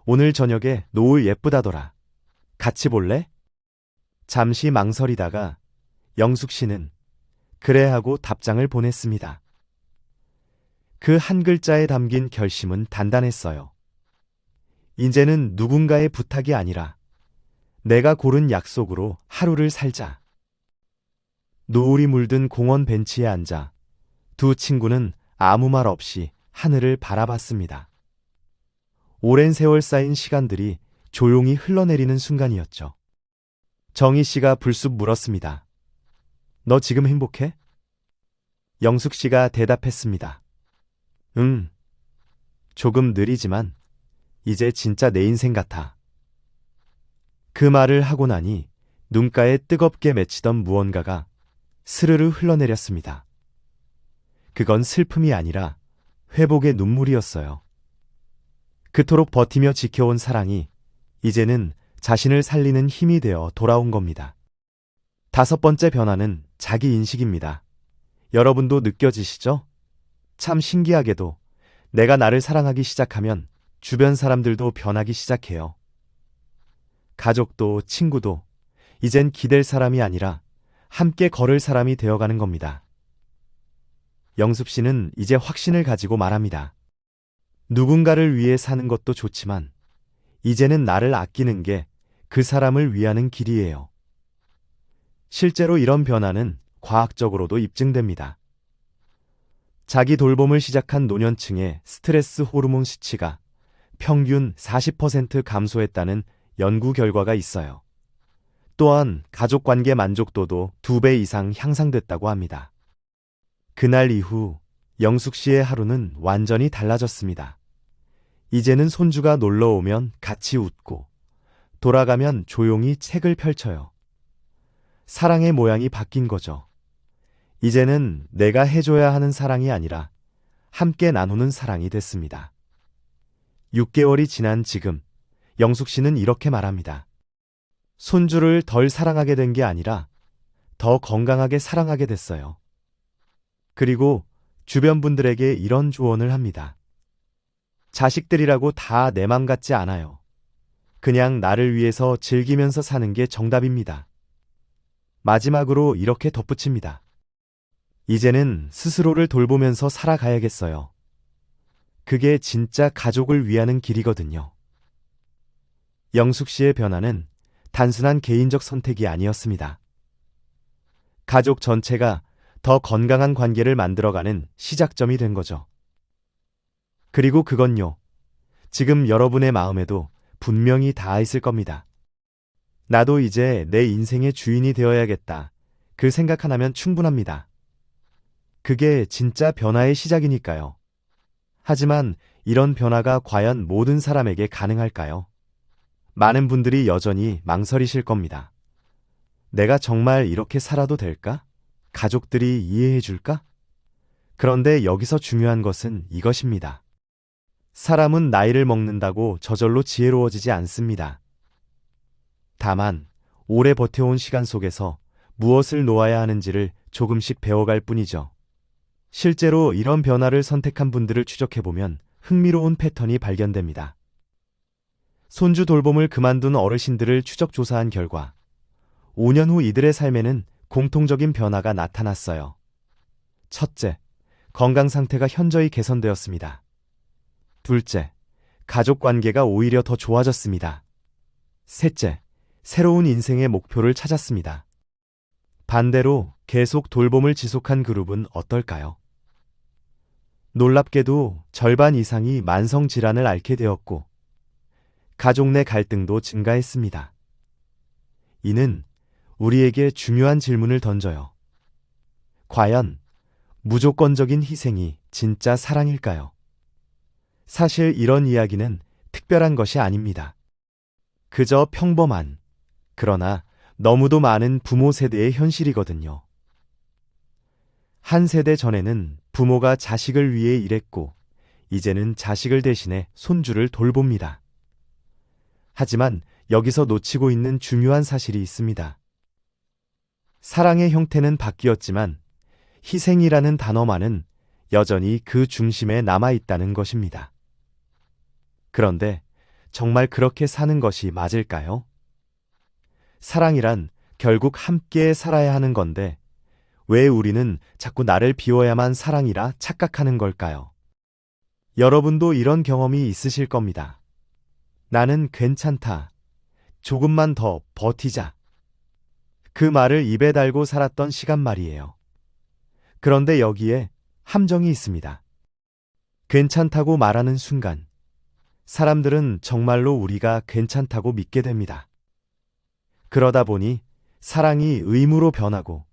오늘 저녁에 노을 예쁘다더라. 같이 볼래? 잠시 망설이다가 영숙 씨는 그래 하고 답장을 보냈습니다. 그 한 글자에 담긴 결심은 단단했어요. 이제는 누군가의 부탁이 아니라 내가 고른 약속으로 하루를 살자. 노을이 물든 공원 벤치에 앉아 두 친구는 아무 말 없이 하늘을 바라봤습니다. 오랜 세월 쌓인 시간들이 조용히 흘러내리는 순간이었죠. 정희 씨가 불쑥 물었습니다. 너 지금 행복해? 영숙 씨가 대답했습니다. 응. 조금 느리지만 이제 진짜 내 인생 같아. 그 말을 하고 나니 눈가에 뜨겁게 맺히던 무언가가 스르르 흘러내렸습니다. 그건 슬픔이 아니라 회복의 눈물이었어요. 그토록 버티며 지켜온 사랑이 이제는 자신을 살리는 힘이 되어 돌아온 겁니다. 다섯 번째 변화는 자기 인식입니다. 여러분도 느껴지시죠? 참 신기하게도 내가 나를 사랑하기 시작하면 주변 사람들도 변하기 시작해요. 가족도 친구도 이젠 기댈 사람이 아니라 함께 걸을 사람이 되어가는 겁니다. 영숙 씨는 이제 확신을 가지고 말합니다. 누군가를 위해 사는 것도 좋지만 이제는 나를 아끼는 게 그 사람을 위하는 길이에요. 실제로 이런 변화는 과학적으로도 입증됩니다. 자기 돌봄을 시작한 노년층의 스트레스 호르몬 수치가 평균 40% 감소했다는 연구 결과가 있어요. 또한 가족관계 만족도도 2배 이상 향상됐다고 합니다. 그날 이후 영숙 씨의 하루는 완전히 달라졌습니다. 이제는 손주가 놀러 오면 같이 웃고 돌아가면 조용히 책을 펼쳐요. 사랑의 모양이 바뀐 거죠. 이제는 내가 해줘야 하는 사랑이 아니라 함께 나누는 사랑이 됐습니다. 6개월이 지난 지금 영숙 씨는 이렇게 말합니다. 손주를 덜 사랑하게 된 게 아니라 더 건강하게 사랑하게 됐어요. 그리고 주변 분들에게 이런 조언을 합니다. 자식들이라고 다 내 맘 같지 않아요. 그냥 나를 위해서 즐기면서 사는 게 정답입니다. 마지막으로 이렇게 덧붙입니다. 이제는 스스로를 돌보면서 살아가야겠어요. 그게 진짜 가족을 위하는 길이거든요. 영숙 씨의 변화는 단순한 개인적 선택이 아니었습니다. 가족 전체가 더 건강한 관계를 만들어가는 시작점이 된 거죠. 그리고 그건요, 지금 여러분의 마음에도 분명히 닿아 있을 겁니다. 나도 이제 내 인생의 주인이 되어야겠다. 그 생각 하나면 충분합니다. 그게 진짜 변화의 시작이니까요. 하지만 이런 변화가 과연 모든 사람에게 가능할까요? 많은 분들이 여전히 망설이실 겁니다. 내가 정말 이렇게 살아도 될까? 가족들이 이해해 줄까? 그런데 여기서 중요한 것은 이것입니다. 사람은 나이를 먹는다고 저절로 지혜로워지지 않습니다. 다만 오래 버텨온 시간 속에서 무엇을 놓아야 하는지를 조금씩 배워갈 뿐이죠. 실제로 이런 변화를 선택한 분들을 추적해보면 흥미로운 패턴이 발견됩니다. 손주 돌봄을 그만둔 어르신들을 추적 조사한 결과 5년 후 이들의 삶에는 공통적인 변화가 나타났어요. 첫째, 건강 상태가 현저히 개선되었습니다. 둘째, 가족 관계가 오히려 더 좋아졌습니다. 셋째, 새로운 인생의 목표를 찾았습니다. 반대로 계속 돌봄을 지속한 그룹은 어떨까요? 놀랍게도 절반 이상이 만성 질환을 앓게 되었고, 가족 내 갈등도 증가했습니다. 이는 우리에게 중요한 질문을 던져요. 과연 무조건적인 희생이 진짜 사랑일까요? 사실 이런 이야기는 특별한 것이 아닙니다. 그저 평범한, 그러나 너무도 많은 부모 세대의 현실이거든요. 한 세대 전에는 부모가 자식을 위해 일했고, 이제는 자식을 대신해 손주를 돌봅니다. 하지만 여기서 놓치고 있는 중요한 사실이 있습니다. 사랑의 형태는 바뀌었지만 희생이라는 단어만은 여전히 그 중심에 남아있다는 것입니다. 그런데 정말 그렇게 사는 것이 맞을까요? 사랑이란 결국 함께 살아야 하는 건데 왜 우리는 자꾸 나를 비워야만 사랑이라 착각하는 걸까요? 여러분도 이런 경험이 있으실 겁니다. 나는 괜찮다. 조금만 더 버티자. 그 말을 입에 달고 살았던 시간 말이에요. 그런데 여기에 함정이 있습니다. 괜찮다고 말하는 순간, 사람들은 정말로 우리가 괜찮다고 믿게 됩니다. 그러다 보니 사랑이 의무로 변하고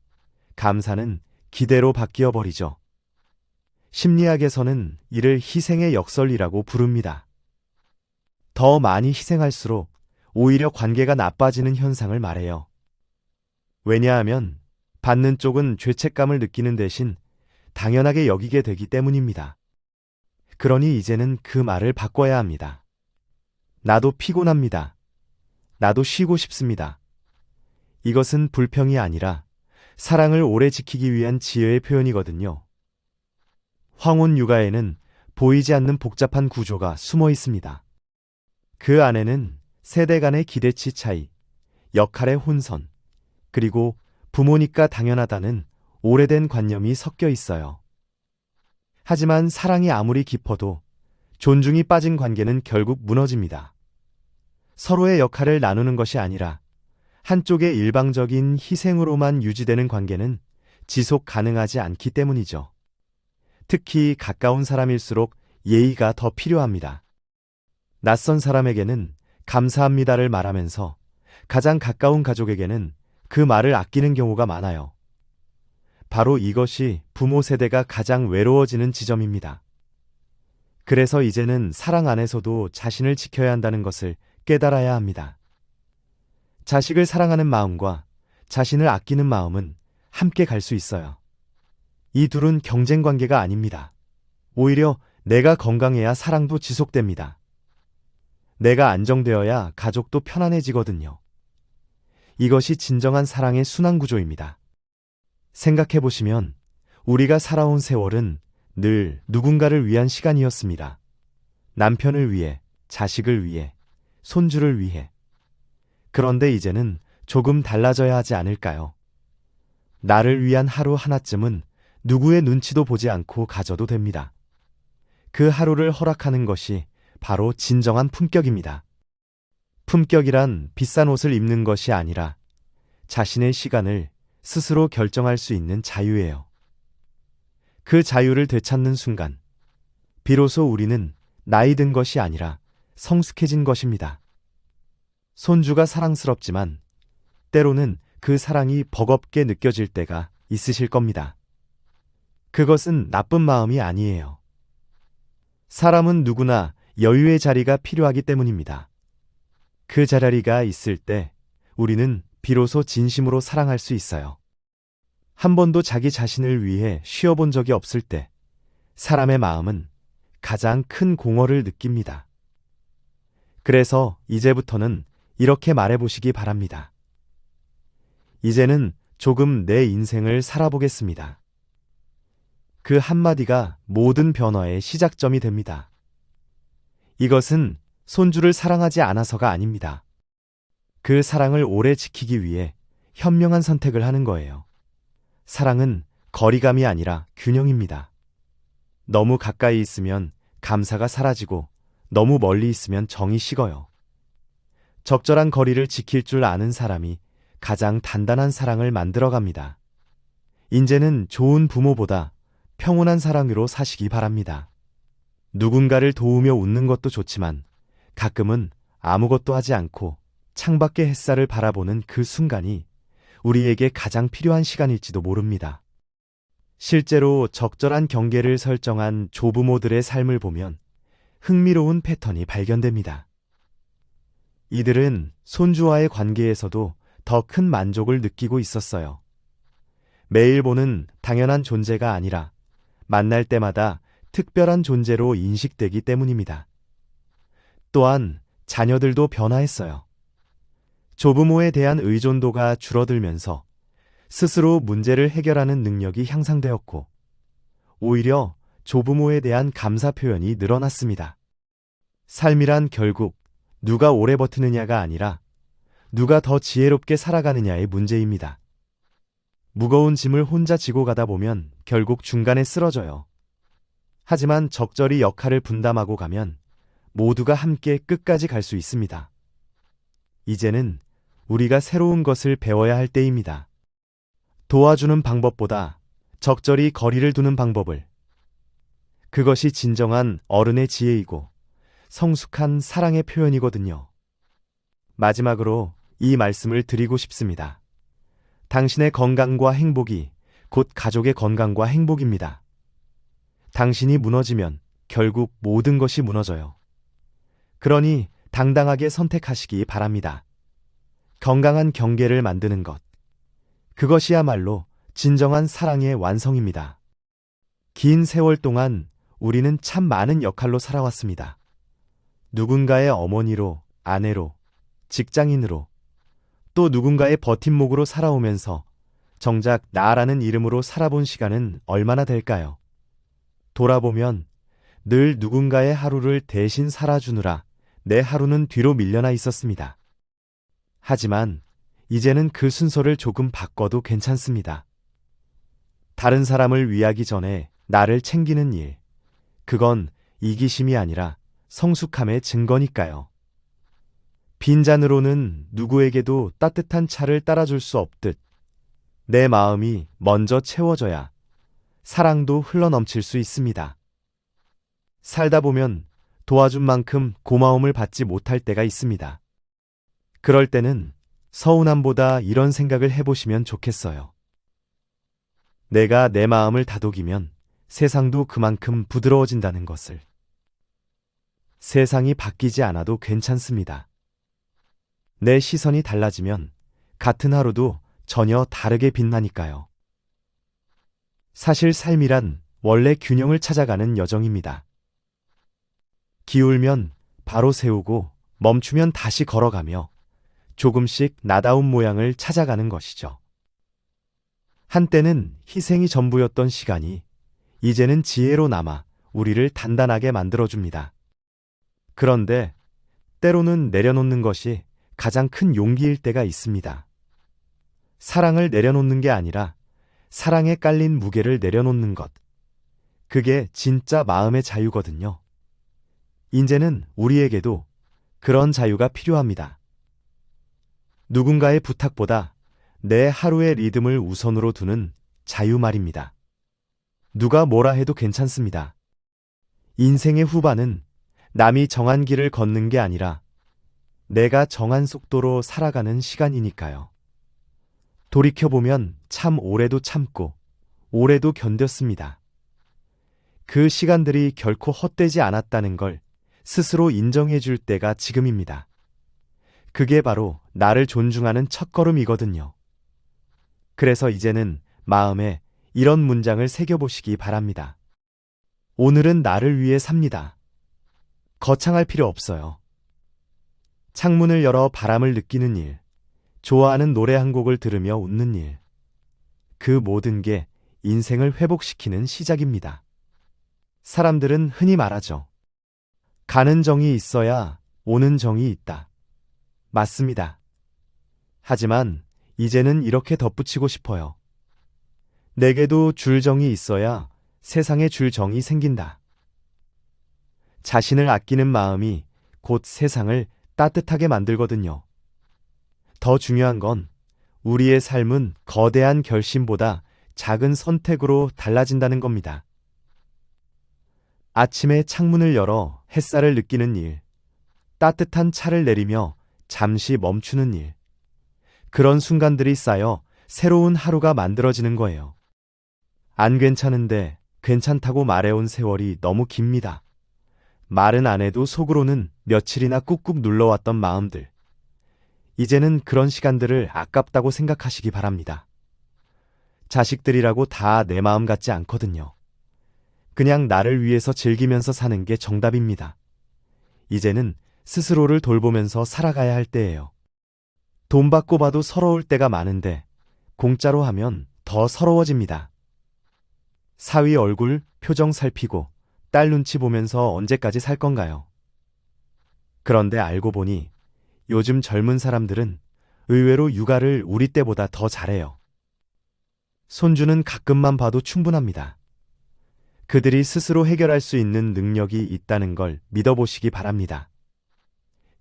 감사는 기대로 바뀌어 버리죠. 심리학에서는 이를 희생의 역설이라고 부릅니다. 더 많이 희생할수록 오히려 관계가 나빠지는 현상을 말해요. 왜냐하면 받는 쪽은 죄책감을 느끼는 대신 당연하게 여기게 되기 때문입니다. 그러니 이제는 그 말을 바꿔야 합니다. 나도 피곤합니다. 나도 쉬고 싶습니다. 이것은 불평이 아니라 사랑을 오래 지키기 위한 지혜의 표현이거든요. 황혼 육아에는 보이지 않는 복잡한 구조가 숨어 있습니다. 그 안에는 세대 간의 기대치 차이, 역할의 혼선, 그리고 부모니까 당연하다는 오래된 관념이 섞여 있어요. 하지만 사랑이 아무리 깊어도 존중이 빠진 관계는 결국 무너집니다. 서로의 역할을 나누는 것이 아니라 한쪽의 일방적인 희생으로만 유지되는 관계는 지속 가능하지 않기 때문이죠. 특히 가까운 사람일수록 예의가 더 필요합니다. 낯선 사람에게는 감사합니다를 말하면서 가장 가까운 가족에게는 그 말을 아끼는 경우가 많아요. 바로 이것이 부모 세대가 가장 외로워지는 지점입니다. 그래서 이제는 사랑 안에서도 자신을 지켜야 한다는 것을 깨달아야 합니다. 자식을 사랑하는 마음과 자신을 아끼는 마음은 함께 갈 수 있어요. 이 둘은 경쟁 관계가 아닙니다. 오히려 내가 건강해야 사랑도 지속됩니다. 내가 안정되어야 가족도 편안해지거든요. 이것이 진정한 사랑의 순환 구조입니다. 생각해 보시면 우리가 살아온 세월은 늘 누군가를 위한 시간이었습니다. 남편을 위해, 자식을 위해, 손주를 위해. 그런데 이제는 조금 달라져야 하지 않을까요? 나를 위한 하루 하나쯤은 누구의 눈치도 보지 않고 가져도 됩니다. 그 하루를 허락하는 것이 바로 진정한 품격입니다. 품격이란 비싼 옷을 입는 것이 아니라 자신의 시간을 스스로 결정할 수 있는 자유예요. 그 자유를 되찾는 순간, 비로소 우리는 나이 든 것이 아니라 성숙해진 것입니다. 손주가 사랑스럽지만 때로는 그 사랑이 버겁게 느껴질 때가 있으실 겁니다. 그것은 나쁜 마음이 아니에요. 사람은 누구나 여유의 자리가 필요하기 때문입니다. 그 자리가 있을 때 우리는 비로소 진심으로 사랑할 수 있어요. 한 번도 자기 자신을 위해 쉬어본 적이 없을 때 사람의 마음은 가장 큰 공허를 느낍니다. 그래서 이제부터는 이렇게 말해보시기 바랍니다. 이제는 조금 내 인생을 살아보겠습니다. 그 한마디가 모든 변화의 시작점이 됩니다. 이것은 손주를 사랑하지 않아서가 아닙니다. 그 사랑을 오래 지키기 위해 현명한 선택을 하는 거예요. 사랑은 거리감이 아니라 균형입니다. 너무 가까이 있으면 감사가 사라지고 너무 멀리 있으면 정이 식어요. 적절한 거리를 지킬 줄 아는 사람이 가장 단단한 사랑을 만들어갑니다. 이제는 좋은 부모보다 평온한 사랑으로 사시기 바랍니다. 누군가를 도우며 웃는 것도 좋지만 가끔은 아무것도 하지 않고 창밖의 햇살을 바라보는 그 순간이 우리에게 가장 필요한 시간일지도 모릅니다. 실제로 적절한 경계를 설정한 조부모들의 삶을 보면 흥미로운 패턴이 발견됩니다. 이들은 손주와의 관계에서도 더 큰 만족을 느끼고 있었어요. 매일 보는 당연한 존재가 아니라 만날 때마다 특별한 존재로 인식되기 때문입니다. 또한 자녀들도 변화했어요. 조부모에 대한 의존도가 줄어들면서 스스로 문제를 해결하는 능력이 향상되었고, 오히려 조부모에 대한 감사 표현이 늘어났습니다. 삶이란 결국 누가 오래 버티느냐가 아니라 누가 더 지혜롭게 살아가느냐의 문제입니다. 무거운 짐을 혼자 지고 가다 보면 결국 중간에 쓰러져요. 하지만 적절히 역할을 분담하고 가면 모두가 함께 끝까지 갈 수 있습니다. 이제는 우리가 새로운 것을 배워야 할 때입니다. 도와주는 방법보다 적절히 거리를 두는 방법을. 그것이 진정한 어른의 지혜이고 성숙한 사랑의 표현이거든요. 마지막으로 이 말씀을 드리고 싶습니다. 당신의 건강과 행복이 곧 가족의 건강과 행복입니다. 당신이 무너지면 결국 모든 것이 무너져요. 그러니 당당하게 선택하시기 바랍니다. 건강한 경계를 만드는 것. 그것이야말로 진정한 사랑의 완성입니다. 긴 세월 동안 우리는 참 많은 역할로 살아왔습니다. 누군가의 어머니로, 아내로, 직장인으로, 또 누군가의 버팀목으로 살아오면서 정작 나라는 이름으로 살아본 시간은 얼마나 될까요? 돌아보면 늘 누군가의 하루를 대신 살아주느라 내 하루는 뒤로 밀려나 있었습니다. 하지만 이제는 그 순서를 조금 바꿔도 괜찮습니다. 다른 사람을 위하기 전에 나를 챙기는 일, 그건 이기심이 아니라 성숙함의 증거니까요. 빈잔으로는 누구에게도 따뜻한 차를 따라줄 수 없듯 내 마음이 먼저 채워져야 사랑도 흘러넘칠 수 있습니다. 살다 보면 도와준 만큼 고마움을 받지 못할 때가 있습니다. 그럴 때는 서운함보다 이런 생각을 해보시면 좋겠어요. 내가 내 마음을 다독이면 세상도 그만큼 부드러워진다는 것을. 세상이 바뀌지 않아도 괜찮습니다. 내 시선이 달라지면 같은 하루도 전혀 다르게 빛나니까요. 사실 삶이란 원래 균형을 찾아가는 여정입니다. 기울면 바로 세우고 멈추면 다시 걸어가며 조금씩 나다운 모양을 찾아가는 것이죠. 한때는 희생이 전부였던 시간이 이제는 지혜로 남아 우리를 단단하게 만들어줍니다. 그런데 때로는 내려놓는 것이 가장 큰 용기일 때가 있습니다. 사랑을 내려놓는 게 아니라 사랑에 깔린 무게를 내려놓는 것. 그게 진짜 마음의 자유거든요. 이제는 우리에게도 그런 자유가 필요합니다. 누군가의 부탁보다 내 하루의 리듬을 우선으로 두는 자유 말입니다. 누가 뭐라 해도 괜찮습니다. 인생의 후반은 남이 정한 길을 걷는 게 아니라 내가 정한 속도로 살아가는 시간이니까요. 돌이켜보면 참 오래도 참고 오래도 견뎠습니다. 그 시간들이 결코 헛되지 않았다는 걸 스스로 인정해 줄 때가 지금입니다. 그게 바로 나를 존중하는 첫걸음이거든요. 그래서 이제는 마음에 이런 문장을 새겨보시기 바랍니다. 오늘은 나를 위해 삽니다. 거창할 필요 없어요. 창문을 열어 바람을 느끼는 일, 좋아하는 노래 한 곡을 들으며 웃는 일. 그 모든 게 인생을 회복시키는 시작입니다. 사람들은 흔히 말하죠. 가는 정이 있어야 오는 정이 있다. 맞습니다. 하지만 이제는 이렇게 덧붙이고 싶어요. 내게도 줄 정이 있어야 세상에 줄 정이 생긴다. 자신을 아끼는 마음이 곧 세상을 따뜻하게 만들거든요. 더 중요한 건 우리의 삶은 거대한 결심보다 작은 선택으로 달라진다는 겁니다. 아침에 창문을 열어 햇살을 느끼는 일, 따뜻한 차를 내리며 잠시 멈추는 일. 그런 순간들이 쌓여 새로운 하루가 만들어지는 거예요. 안 괜찮은데 괜찮다고 말해온 세월이 너무 깁니다. 말은 안 해도 속으로는 며칠이나 꾹꾹 눌러왔던 마음들. 이제는 그런 시간들을 아깝다고 생각하시기 바랍니다. 자식들이라고 다 내 마음 같지 않거든요. 그냥 나를 위해서 즐기면서 사는 게 정답입니다. 이제는 스스로를 돌보면서 살아가야 할 때예요. 돈 받고 봐도 서러울 때가 많은데 공짜로 하면 더 서러워집니다. 사위 얼굴, 표정 살피고 딸 눈치 보면서 언제까지 살 건가요? 그런데 알고 보니 요즘 젊은 사람들은 의외로 육아를 우리 때보다 더 잘해요. 손주는 가끔만 봐도 충분합니다. 그들이 스스로 해결할 수 있는 능력이 있다는 걸 믿어보시기 바랍니다.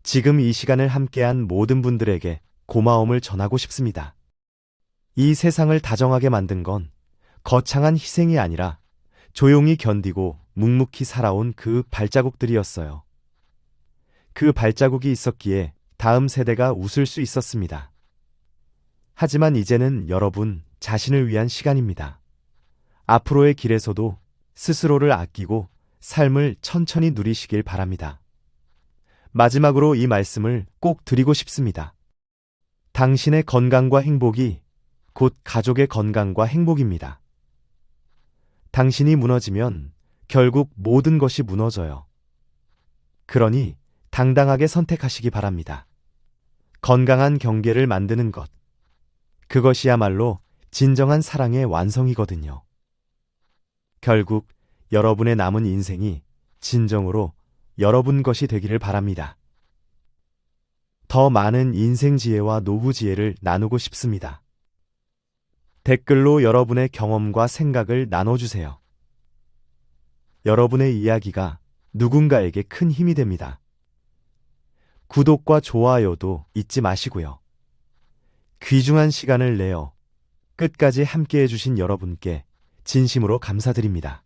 지금 이 시간을 함께한 모든 분들에게 고마움을 전하고 싶습니다. 이 세상을 다정하게 만든 건 거창한 희생이 아니라 조용히 견디고 묵묵히 살아온 그 발자국들이었어요. 그 발자국이 있었기에 다음 세대가 웃을 수 있었습니다. 하지만 이제는 여러분 자신을 위한 시간입니다. 앞으로의 길에서도 스스로를 아끼고 삶을 천천히 누리시길 바랍니다. 마지막으로 이 말씀을 꼭 드리고 싶습니다. 당신의 건강과 행복이 곧 가족의 건강과 행복입니다. 당신이 무너지면 결국 모든 것이 무너져요. 그러니 당당하게 선택하시기 바랍니다. 건강한 경계를 만드는 것. 그것이야말로 진정한 사랑의 완성이거든요. 결국 여러분의 남은 인생이 진정으로 여러분 것이 되기를 바랍니다. 더 많은 인생 지혜와 노후 지혜를 나누고 싶습니다. 댓글로 여러분의 경험과 생각을 나눠주세요. 여러분의 이야기가 누군가에게 큰 힘이 됩니다. 구독과 좋아요도 잊지 마시고요. 귀중한 시간을 내어 끝까지 함께 해주신 여러분께 진심으로 감사드립니다.